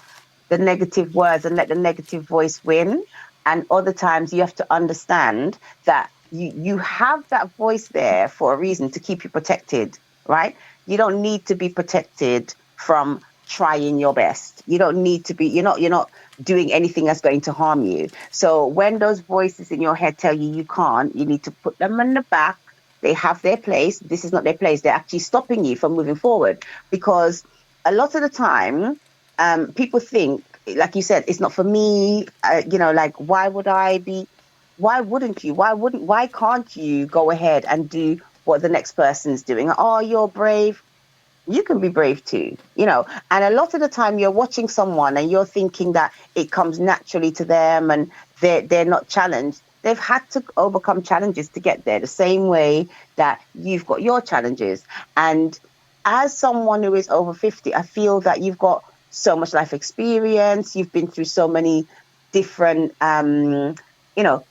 negative words and let the negative voice win. And other times you have to understand that you have that voice there for a reason, to keep you protected, right? You don't need to be protected from trying your best. You don't need to be, you're not doing anything that's going to harm you. So when those voices in your head tell you can't, you need to put them in the back. They have their place. This is not their place. They're actually stopping you from moving forward, because a lot of the time, people think, like you said, it's not for me. Why wouldn't you? Why can't you go ahead and do what the next person's doing? Oh, you're brave. You can be brave too, and a lot of the time you're watching someone and you're thinking that it comes naturally to them and they're not challenged. They've had to overcome challenges to get there, the same way that you've got your challenges. And as someone who is over 50, I feel that you've got so much life experience. You've been through so many different,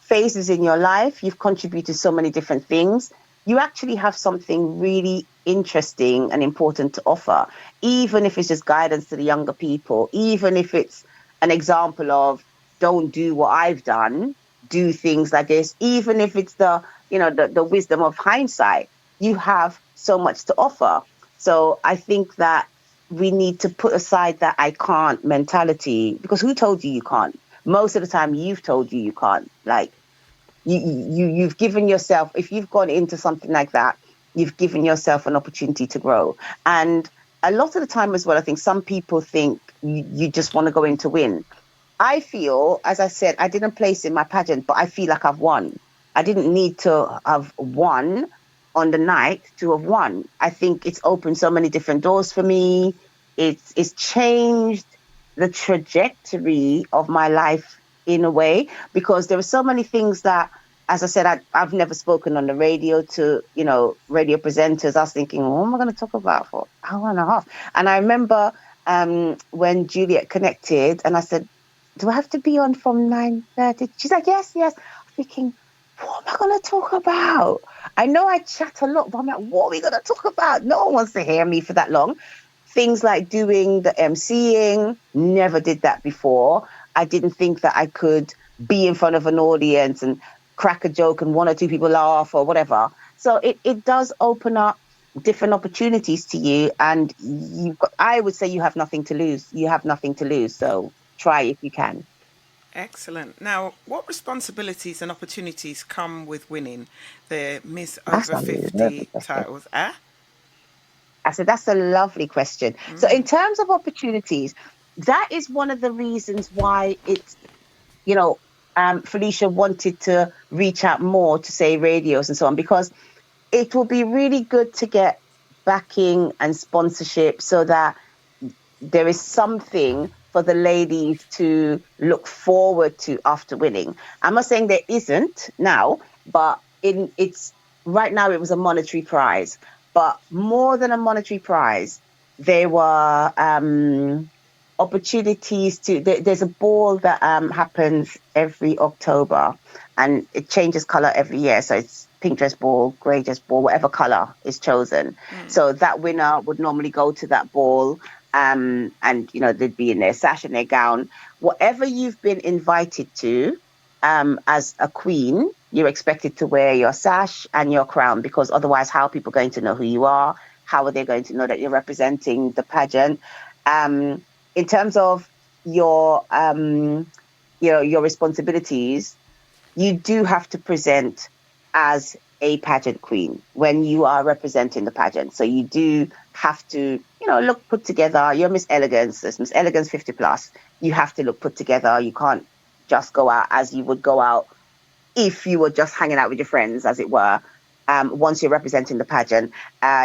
phases in your life. You've contributed so many different things. you actually have something really interesting and important to offer, even if it's just guidance to the younger people, even if it's an example of don't do what I've done, do things like this, even if it's the wisdom of hindsight. You have so much to offer. So I think that we need to put aside that I can't mentality, because who told you can't? Most of the time you've told you can't. Like you've given yourself, if you've gone into something like that, you've given yourself an opportunity to grow. And a lot of the time as well, I think some people think you just want to go in to win. I feel, as I said, I didn't place in my pageant, but I feel like I've won. I didn't need to have won on the night to have won. I think it's opened so many different doors for me. It's changed the trajectory of my life in a way, because there were so many things that, as I said, I've never spoken on the radio to, radio presenters. I was thinking, what am I going to talk about for an hour and a half? And I remember when Juliet connected and I said, do I have to be on from 9:30? She's like, yes. I'm thinking, what am I going to talk about? I know I chat a lot, but I'm like, what are we going to talk about? No one wants to hear me for that long. Things like doing the emceeing, never did that before. I didn't think that I could be in front of an audience and crack a joke and one or two people laugh or whatever. So it does open up different opportunities to you, and I would say you have nothing to lose. You have nothing to lose. So try if you can. Excellent. Now, what responsibilities and opportunities come with winning the Miss Over 50 titles? I said, that's a lovely question. So in terms of opportunities, that is one of the reasons why it's, Felicia wanted to reach out more to say radios and so on, because it will be really good to get backing and sponsorship so that there is something for the ladies to look forward to after winning. I'm not saying there isn't now, but it's right now it was a monetary prize. But more than a monetary prize, there were opportunities to. There's a ball that happens every October, and it changes color every year. So it's pink dress ball, grey dress ball, whatever color is chosen. So that winner would normally go to that ball, and they'd be in their sash and their gown. Whatever you've been invited to, as a queen, you're expected to wear your sash and your crown, because otherwise how are people going to know who you are? How are they going to know that you're representing the pageant? In terms of your responsibilities, you do have to present as a pageant queen when you are representing the pageant. So you do have to, look put together. You're Miss Elegance, there's Miss Elegance 50 plus. You have to look put together. You can't just go out as you would go out if you were just hanging out with your friends, as it were. Once you're representing the pageant,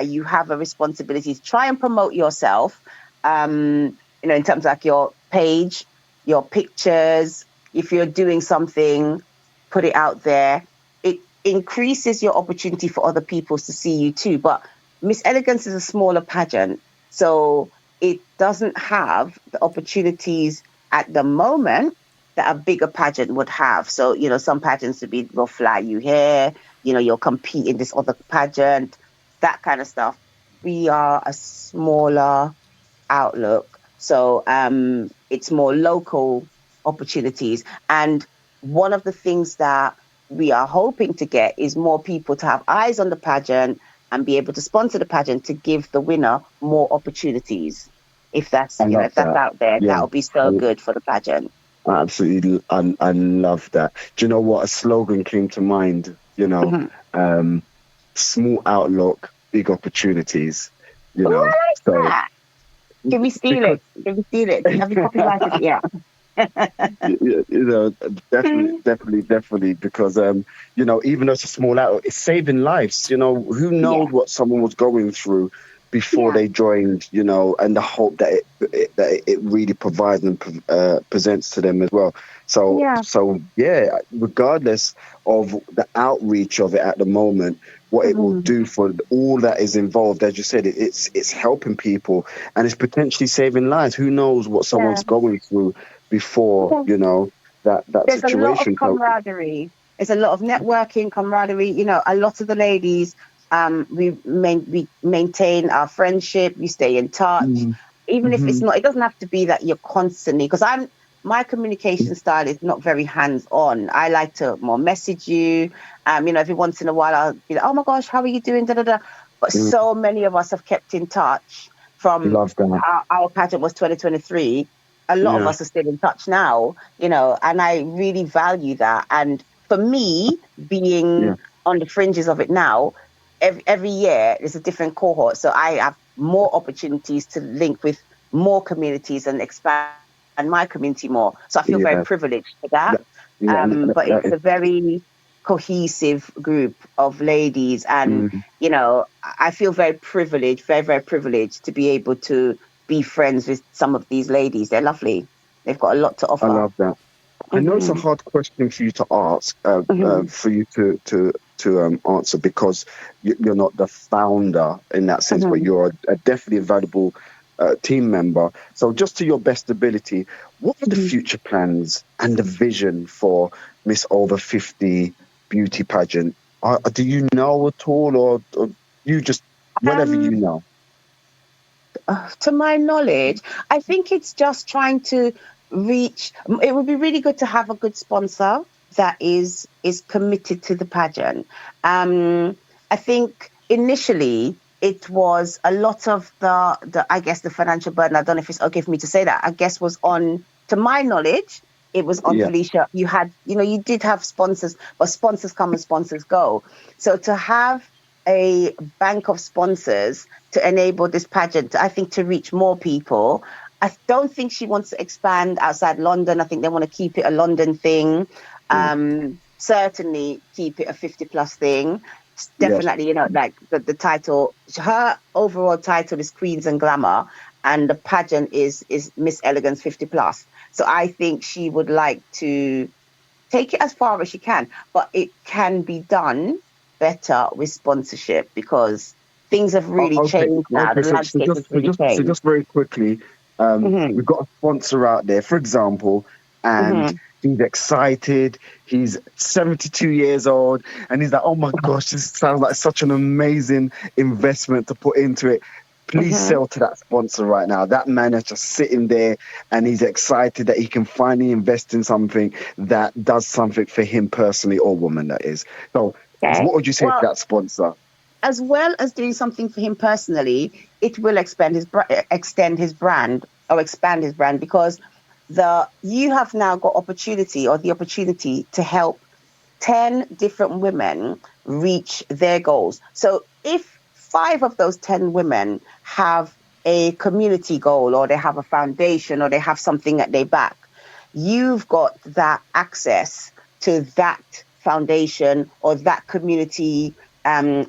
you have a responsibility to try and promote yourself, in terms of like your page, your pictures. If you're doing something, put it out there. It increases your opportunity for other people to see you too. But Miss Elegance is a smaller pageant, so it doesn't have the opportunities at the moment that a bigger pageant would have. So, some pageants will fly you here, you'll compete in this other pageant, that kind of stuff. We are a smaller outlook. So it's more local opportunities. And one of the things that we are hoping to get is more people to have eyes on the pageant and be able to sponsor the pageant to give the winner more opportunities. If that's, if that's out there, that'll be so good for the pageant. Absolutely. I love that. Do you know what? A slogan came to mind, small outlook, big opportunities, I like that. Can we steal it? Have you copyrighted it yet? Definitely, because even though it's a small outlook, it's saving lives. Who knows what someone was going through before they joined, and the hope that it really provides and presents to them as well. So regardless of the outreach of it at the moment, what it will do for all that is involved, as you said, it's helping people and it's potentially saving lives. Who knows what someone's going through before, that There's situation. A lot of camaraderie. There's a lot of networking, camaraderie. A lot of the ladies we maintain our friendship. We stay in touch, Mm. even if it's Mm-hmm. not. It doesn't have to be that you're constantly, because my communication style is not very hands on. I like to more message you. Every once in a while I'll be like, oh my gosh, how are you doing? Da da da. But Mm. so many of us have kept in touch from Love that. our pageant was 2023. A lot of Yeah. us are still in touch now, and I really value that. And for me, being Yeah. on the fringes of it now, every year there's a different cohort. So I have more opportunities to link with more communities and expand my community more. So I feel very Yeah. privileged for that. That, yeah. And But it's that a is. very cohesive group of ladies. And, Mm. I feel very privileged, very, very privileged to be able to be friends with some of these ladies. They're lovely. They've got a lot to I offer. love that. I know it's a Hmm. hard question for you to ask, Hmm. for you to answer, because you're not the founder in that sense, but Hmm. you're definitely a valuable team member. So, just to your best ability, what are the Hmm. future plans and the vision for Miss Over 50 Beauty Pageant? Do you know at all, or you just whenever you Um, know? to my knowledge, I think it's just trying to reach. It would be really good to have a good sponsor that is committed to the pageant. I think initially it was a lot of the I guess the financial burden. I don't know if it's okay for me to say that. I guess was on, to my knowledge, it was on Yeah, Felicia. You did have sponsors, but sponsors come and sponsors go. So to have a bank of sponsors to enable this pageant, I think, to reach more people. I don't think she wants to expand outside London. I think they want to keep it a London thing. yeah, Certainly keep it a 50 plus thing. yes. Definitely, like the title, her overall title is Queens and Glamour, and the pageant is Miss Elegance 50 plus. So I think she would like to take it as far as she can, but it can be done better with sponsorship because things have really Okay, changed now. okay. The So, so landscape just, has so really just, so changed. just very quickly, Hmm. we've got a sponsor out there, for example, and Hmm. he's excited. He's 72 years old, and he's like, "Oh my gosh, this sounds like such an amazing investment to put into it." Please Hmm. sell to that sponsor right now. That man is just sitting there, and he's excited that he can finally invest in something that does something for him personally, or woman, that is. So, Okay. what would you say to Well, that sponsor? as well as doing something for him personally, it will extend his brand or expand his brand because the you have now got opportunity or the opportunity to help 10 different women reach their goals. So if 5 of those 10 women have a community goal or they have a foundation or they have something that they back, you've got that access to that foundation or that community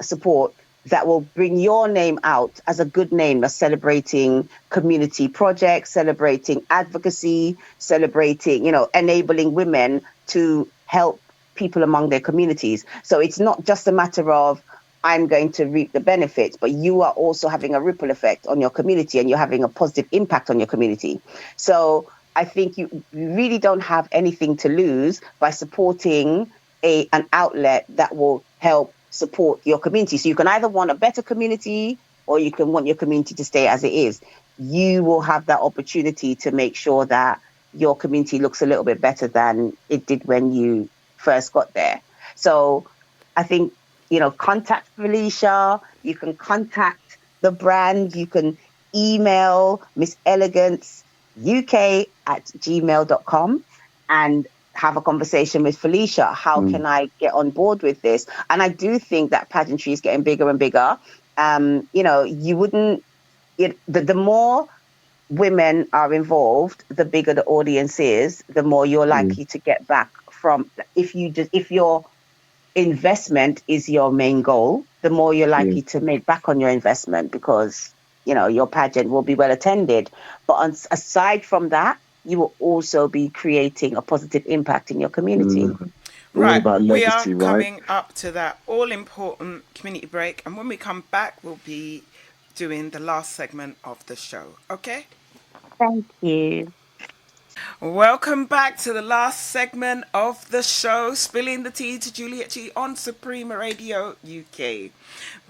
support that will bring your name out as a good name, as celebrating community projects, celebrating advocacy, celebrating, enabling women to help people among their communities. So it's not just a matter of I'm going to reap the benefits, but you are also having a ripple effect on your community and you're having a positive impact on your community. So I think you really don't have anything to lose by supporting an outlet that will help support your community. So you can either want a better community or you can want your community to stay as it is. You will have that opportunity to make sure that your community looks a little bit better than it did when you first got there. So I think, contact Felicia, you can contact the brand, you can email Miss Elegance UK@gmail.com and have a conversation with Felicia. How Mm, can I get on board with this? And I do think that pageantry is getting bigger and bigger. You wouldn't, the more women are involved, the bigger the audience is, the more you're mm, likely to get back from. If your investment is your main goal, the more you're yeah. likely to make back on your investment because your pageant will be well attended. But aside from that, you will also be creating a positive impact in your community. Mm. All Right, about we are legacy, right? coming up to that all important community break, and when we come back, we'll be doing the last segment of the show. Okay? Thank you. Welcome back to the last segment of the show, Spilling the Tea to Juliet G on Supreme Radio UK.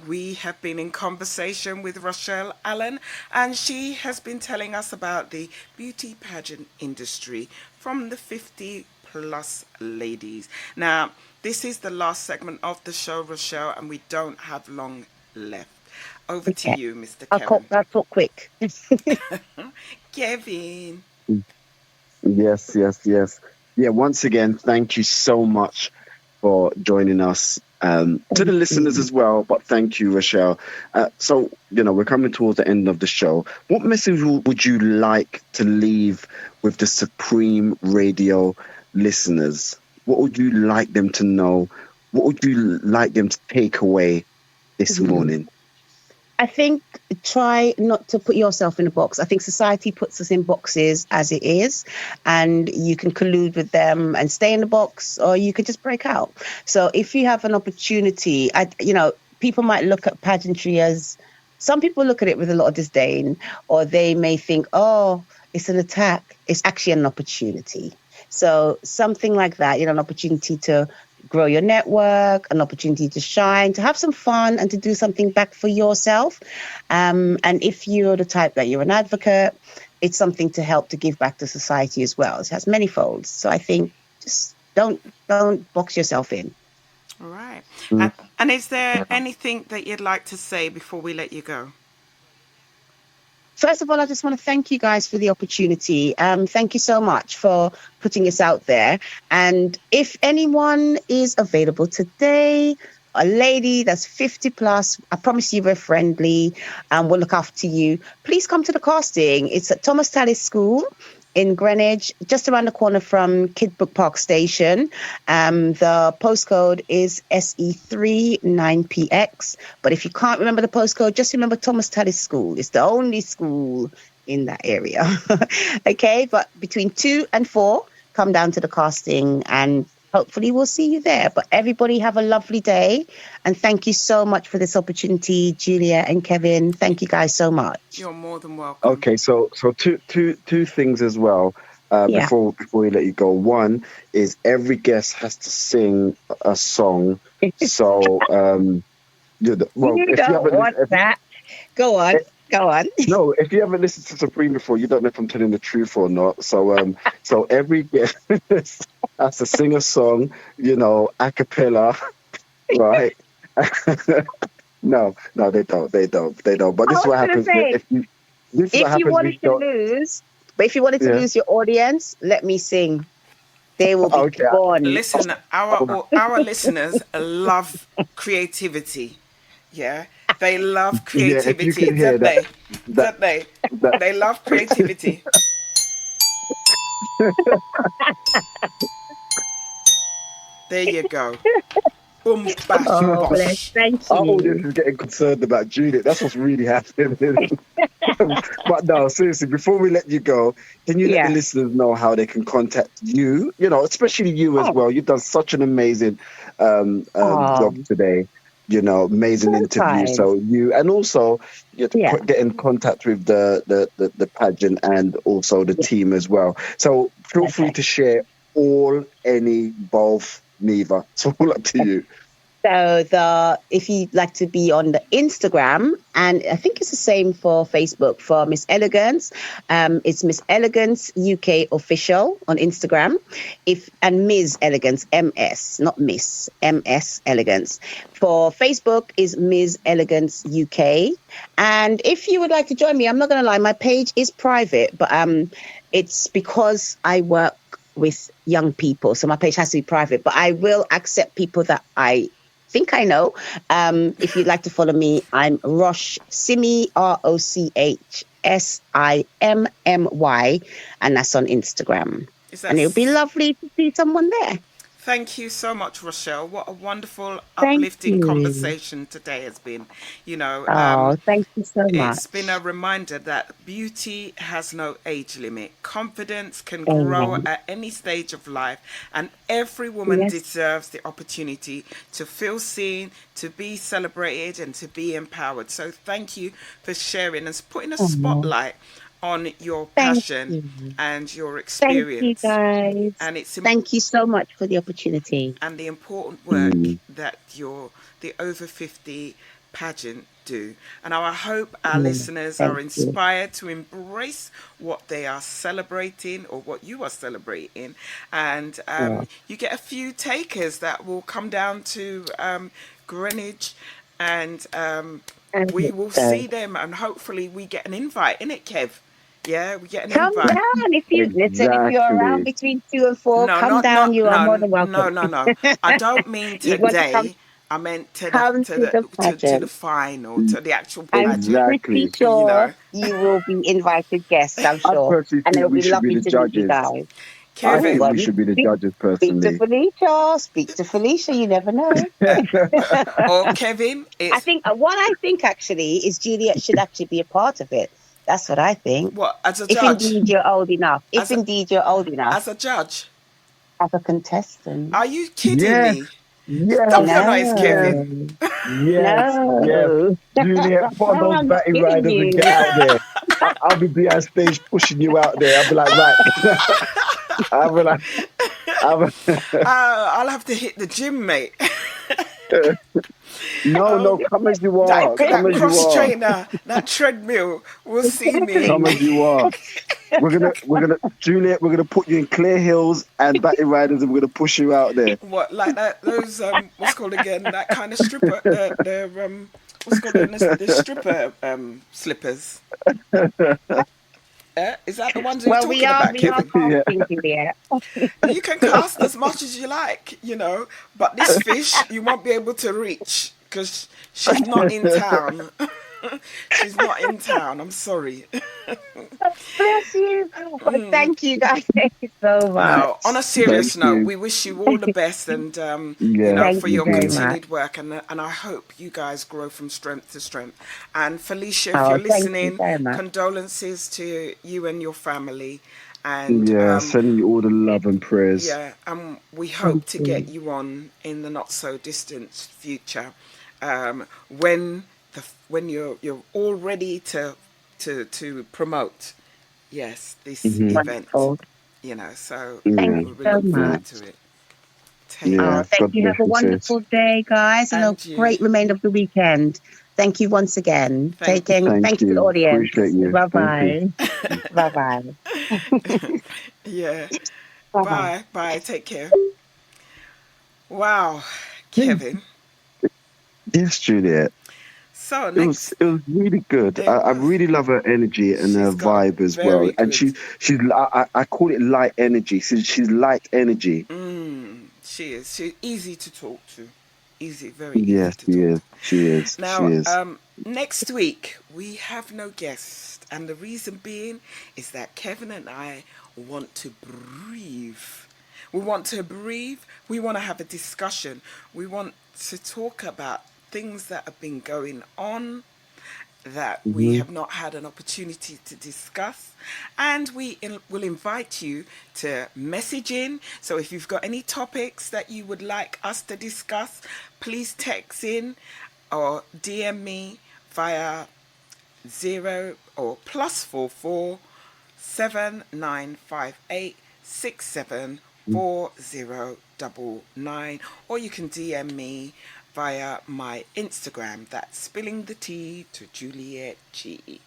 We have been in conversation with Rochelle Allen, and she has been telling us about the beauty pageant industry from the 50 plus ladies. Now, this is the last segment of the show, Rochelle, and we don't have long left. Over to you, Mr. Kevin. I'll talk quick. Kevin. Yes, yes, yes. Yeah, once again, thank you so much for joining us. To the listeners as well, but thank you, Rochelle. So, we're coming towards the end of the show. What message would you like to leave with the Supreme Radio listeners? What would you like them to know? What would you like them to take away this morning? I think try not to put yourself in a box. I think society puts us in boxes as it is, and you can collude with them and stay in the box, or you could just break out. So if you have an opportunity, people might look at pageantry as, some people look at it with a lot of disdain, or they may think, oh, it's an attack. It's actually an opportunity. So something like that, an opportunity to grow your network, an opportunity to shine, to have some fun, and to do something back for yourself. And if you're the type that you're an advocate, it's something to help to give back to society as well. It has many folds. So I think just don't box yourself in. All right. And is there anything that you'd like to say before we let you go? First of all, I just want to thank you guys for the opportunity. Thank you so much for putting this out there. And if anyone is available today, a lady that's 50 plus, I promise you we're friendly and we'll look after you. Please come to the casting. It's at Thomas Tallis School in Greenwich, just around the corner from Kidbrook Park Station. The postcode is SE39PX. But if you can't remember the postcode, just remember Thomas Tallis School. It's the only school in that area. Okay, but between 2 and 4, come down to the casting and hopefully we'll see you there. But everybody have a lovely day. And thank you so much for this opportunity, Julia and Kevin. Thank you guys so much. You're more than welcome. Okay, so two things as well before we let you go. One is every guest has to sing a song. So, if you haven't want that. Go on. No, if you haven't listened to Supreme before, you don't know if I'm telling the truth or not. So, so every guest has to sing a song, a cappella, right? No, they don't. But this is what happens if you wanted to lose your audience, let me sing. They will be gone. Listen, our listeners love creativity. Yeah. They love creativity, don't they? They love creativity. There you go. Boom, bash, bosh. Thank you. Our audience is getting concerned about Juliet. That's what's really happening. But no, seriously, before we let you go, can you let the listeners know how they can contact you? Especially you as well. You've done such an amazing job today. Amazing interview. So you, and also you have to get in contact with the pageant and also the team as well. So feel free to share all, any, both, neither. It's all up to you. So if you'd like to be on the Instagram, and I think it's the same for Facebook for Miss Elegance, it's Miss Elegance UK Official on Instagram. And Ms. Elegance, MS, not Miss, MS Elegance. For Facebook is Ms. Elegance UK. And if you would like to join me, I'm not going to lie, my page is private, but it's because I work with young people, so my page has to be private. But I will accept people that I think I know. If you'd like to follow me, I'm Roch Simmy, ROCHSIMMY, and that's on Instagram. And it'll be lovely to see someone there. Thank you so much, Rochelle. What a wonderful, uplifting conversation today has been. Thank you so much. It's been a reminder that beauty has no age limit. Confidence can grow at any stage of life, and every woman deserves the opportunity to feel seen, to be celebrated, and to be empowered. So thank you for sharing and putting a spotlight on your Thank passion you. and your Thank you, experience. guys. And it's Thank you so much for the opportunity. and the important work Mm. that the over 50 pageant do. And I hope our Mm, listeners are thank you. inspired to embrace what they are celebrating or what you are celebrating. And Yeah. you get a few takers that will come down to Greenwich, and And we will so see them, and hopefully we get an invite, innit, Kev? Yeah, we get an come invite. down if you listen. If you're around Exactly. between 2 and 4, No, come down. You are more than welcome. no. I don't mean You want to come? today. I meant Come to the to the pageant. final, to the actual I'm pageant. pretty Exactly. You sure know, you will be invited guests. I'm I sure, personally and think it'll we be should be lovely the to meet you judges. guys. I Oh, Kevin. think well, we should be the speak, judges speak to personally. Felicia. Speak to Felicia. You never know. Or Kevin, I it's think what I think actually is Juliet should actually be a part of it. That's what I think. what, as a If judge, indeed you're old enough. If as a indeed you're old enough as a judge. as a contestant. Are you kidding Yes, me? Stop yes, your noise, yes, Kevin. No, yes, yes. no. Juliet, put on those I'm not batty kidding riders and get you. out there. I'll be behind stage pushing you out there. I'll be like, right. I'll be like, I'll be, I'll have to hit the gym, mate. no, Oh, no, come as you are. Come that as you cross are. trainer, that treadmill will see me. Exactly. Come as you are. Juliet, we're gonna put you in clear hills and batty riders, and we're gonna push you out there. What, like that? Those what's called again? That kind of stripper. The what's called the stripper slippers. Is that the ones you're Well, talking about, we are Kevin? Yeah. casting Juliet. You can cast as much as you like, but this fish you won't be able to reach because she's not in town. She's not in town. I'm sorry. Bless you. Well, thank you guys so No, on much. a Thank serious note, you. we wish you all the best, and Yeah, Thank for you you your very too. much. continued work, and I hope you guys grow from strength to strength. And Felicia, if Oh, you're thank you listening, very much. condolences to you and your family, and Yeah, sending you all the love and prayers. yeah, we Thank hope to get you. you on in the not so distant future, when when you're all ready to promote, yes, this Hmm. event. Wonderful. So Thank Yeah, you we so look much. forward to it. Take yeah. Oh, care. thank God you. bless Have a you, sis. wonderful day, guys, and a And you. great remainder of the weekend. Thank you once again. Take Thank care. you. Thank Thank you to the you. audience. Appreciate you. Bye Thank you. bye. Bye bye. Yeah. Bye bye. Bye. Bye. Take care. Wow, Kevin. Yes, Juliet. So It was next, it was really good. it I was. really love her energy and her She's got a vibe as well. very And good. I call it light energy. She's light energy. She is. She's easy to talk to. Easy, very easy Yes, to she talk is. to. She is. She Now, is. next week we have no guest, and the reason being is that Kevin and I want to breathe. We want to breathe. We want to have a discussion. We want to talk about things that have been going on that we Hmm. have not had an opportunity to discuss, and will invite you to message in. So if you've got any topics that you would like us to discuss, please text in or DM me via 0 +44 7958 674099, or you can DM me via my Instagram. That's spilling the tea to Juliet G.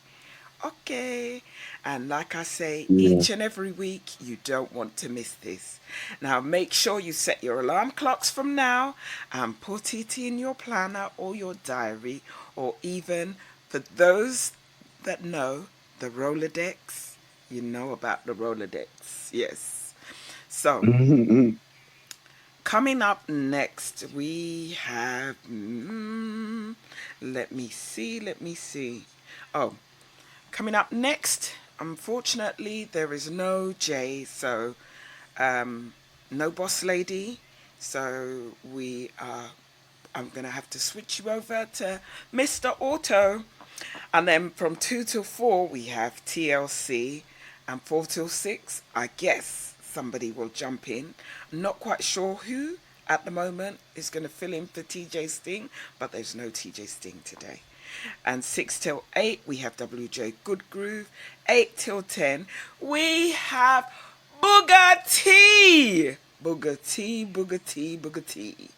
Okay. And like I say, Yeah. each and every week, you don't want to miss this. Now, make sure you set your alarm clocks from now and put it in your planner or your diary, or even for those that know the Rolodex, you know about the Rolodex. Yes. So, Mhm. coming up next, we have. Let me see. Oh, coming up next, unfortunately, there is no Jay, so no boss lady. So I'm going to have to switch you over to Mr. Auto. And then from 2 till 4, we have TLC. And 4 till 6, I guess somebody will jump in. I'm not quite sure who at the moment is going to fill in for TJ Sting, but there's no TJ Sting today. And 6 till 8, we have WJ Good Groove. 8 till 10, we have Booger Tea. Booger Tea, Booger Tea, Booger Tea.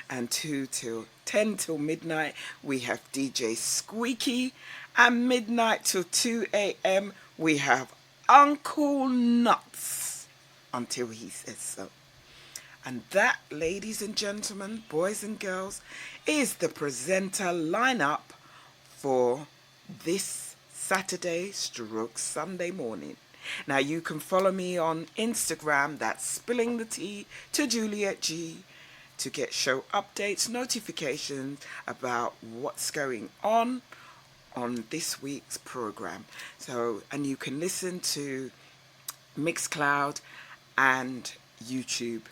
And 2 till 10 till midnight, we have DJ Squeaky. And midnight till 2 a.m., we have Uncle Nuts until he says so. And that, ladies and gentlemen, boys and girls, is the presenter lineup for this Saturday stroke Sunday morning. Now you can follow me on Instagram, that's Spilling the Tea to Juliet G, to get show updates, notifications about what's going on this week's program. So, and you can listen to Mixcloud and YouTube.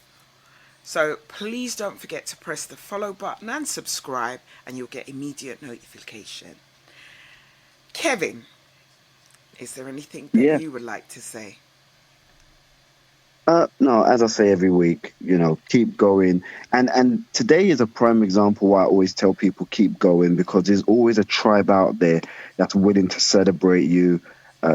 So please don't forget to press the follow button and subscribe, and you'll get immediate notification. Kevin, is there anything that you would like to say? No, as I say every week, keep going. And today is a prime example why I always tell people keep going, because there's always a tribe out there that's willing to celebrate you,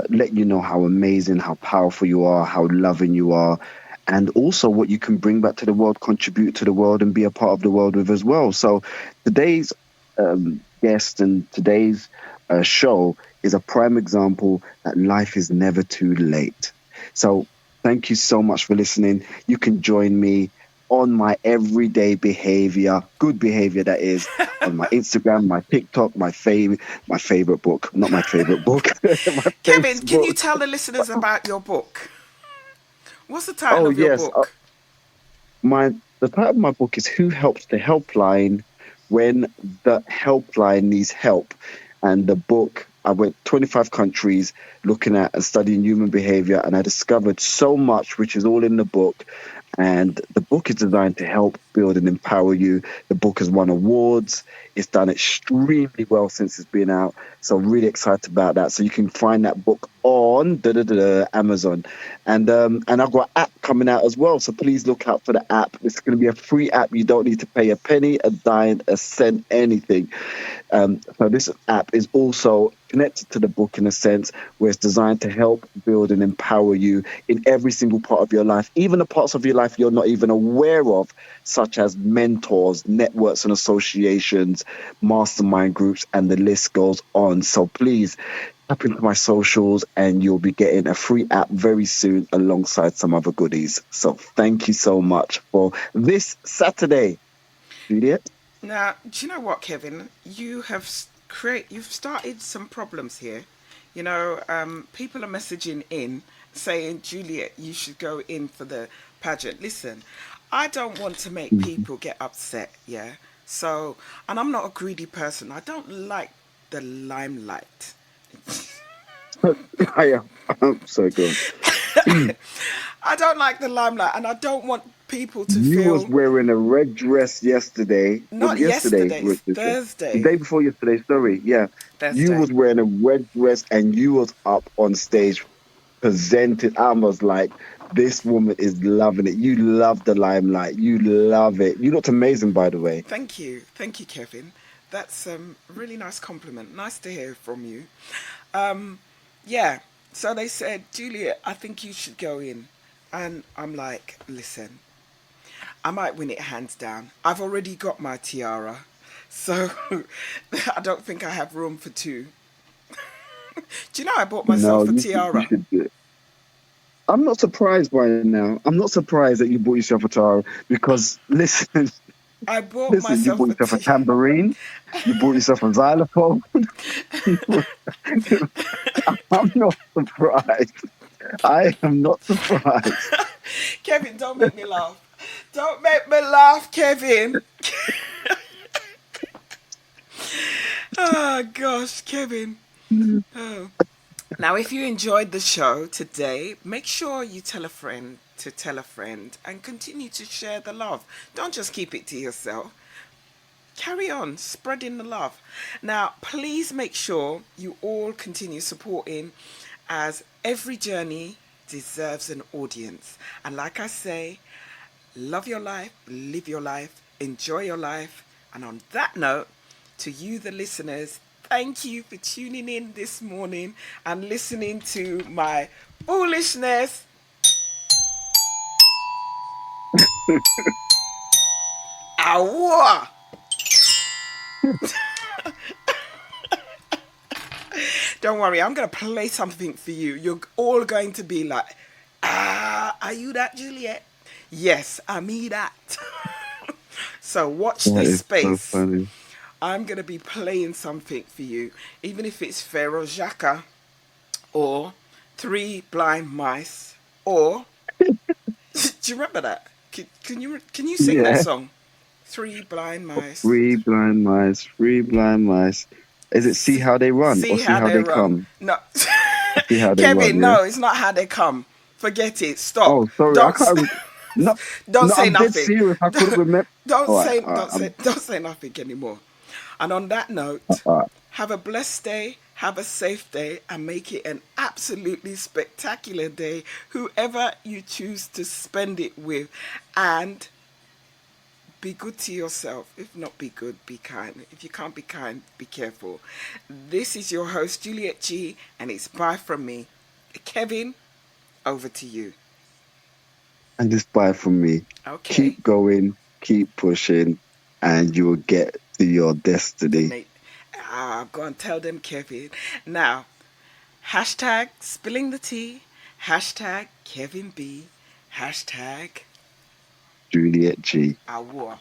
let you know how amazing, how powerful you are, how loving you are, and also what you can bring back to the world, contribute to the world, and be a part of the world with as well. So today's guest and today's show is a prime example that life is never too late. So thank you so much for listening. You can join me on my everyday behavior, good behavior that is, on my Instagram, my TikTok, my favorite book, not my favorite book. Kevin, can you tell the listeners about your book? What's the title of your book? The title of my book is Who Helps the Helpline When the Helpline Needs Help. And the book, I went 25 countries looking at and studying human behavior, and I discovered so much, which is all in the book. And the book is designed to help build and empower you. The book has won awards. It's done extremely well since it's been out. So I'm really excited about that. So you can find that book on Amazon. And I've got an app coming out as well. So please look out for the app. It's going to be a free app. You don't need to pay a penny, a dime, a cent, anything. So this app is also connected to the book in a sense, where it's designed to help build and empower you in every single part of your life, even the parts of your life you're not even aware of, such as mentors, networks and associations, mastermind groups, and the list goes on. So please tap into my socials and you'll be getting a free app very soon alongside some other goodies. So thank you so much for this Saturday. Juliet? Now, do you know what, Kevin? You've started some problems here. People are messaging in saying, Juliet, you should go in for the pageant. Listen, I don't want to make people get upset, yeah? So, and I'm not a greedy person. I don't like the limelight. I am so good. I don't like the limelight, and I don't want people to feel... You was wearing a red dress yesterday. Not yesterday, it's Thursday. The day before yesterday, sorry. Yeah. Thursday. You was wearing a red dress and you was up on stage presented. I was like, this woman is loving it. You love the limelight. You love it. You looked amazing, by the way. Thank you. Thank you, Kevin. That's a really nice compliment. Nice to hear from you. Yeah. So they said, Juliet, I think you should go in. And I'm like, listen, I might win it hands down. I've already got my tiara. So I don't think I have room for two. Do you know I bought myself a tiara? I'm not surprised by it now. I'm not surprised that you bought yourself a tiara because, listen, you bought yourself a tambourine. You bought yourself a xylophone. I'm not surprised. I am not surprised. Kevin, don't make me laugh. Don't make me laugh, Kevin. Oh, gosh, Kevin. Oh. Now, if you enjoyed the show today, make sure you tell a friend to tell a friend and continue to share the love. Don't just keep it to yourself. Carry on spreading the love. Now, please make sure you all continue supporting, as every journey deserves an audience. And like I say, love your life, live your life, enjoy your life. And on that note, to you, the listeners, Thank you for tuning in this morning and listening to my foolishness. Awa! Don't worry, I'm going to play something for you. You're all going to be like, are you that, Juliet? Yes, I'm me that. So watch That this is so space. funny. I'm going to be playing something for you, even if it's Pharaoh Jacques or Three Blind Mice or... Do you remember that? Can you sing that Yeah. song? Three Blind Mice. Three blind mice, three blind mice. Is it see how they run or See see how how they they run. come? No. See how they run, Kevin, yeah? no, it's not how they come. Forget it. Stop. Oh, sorry, I Don't can't. No, don't no, say I'm dead nothing. serious. I couldn't remember. Don't All right, say all right, don't say nothing anymore. And on that note, all right. have a blessed day, have a safe day, and make it an absolutely spectacular day, whoever you choose to spend it with. And be good to yourself. If not be good, be kind. If you can't be kind, be careful. This is your host, Juliet G, and it's bye from me. Kevin, over to you. And just buy from me. Okay. Keep going, keep pushing, and you will get to your destiny. Go and tell them, Kevin. Now, hashtag spilling the tea, hashtag Kevin B, hashtag Juliet G. Awa.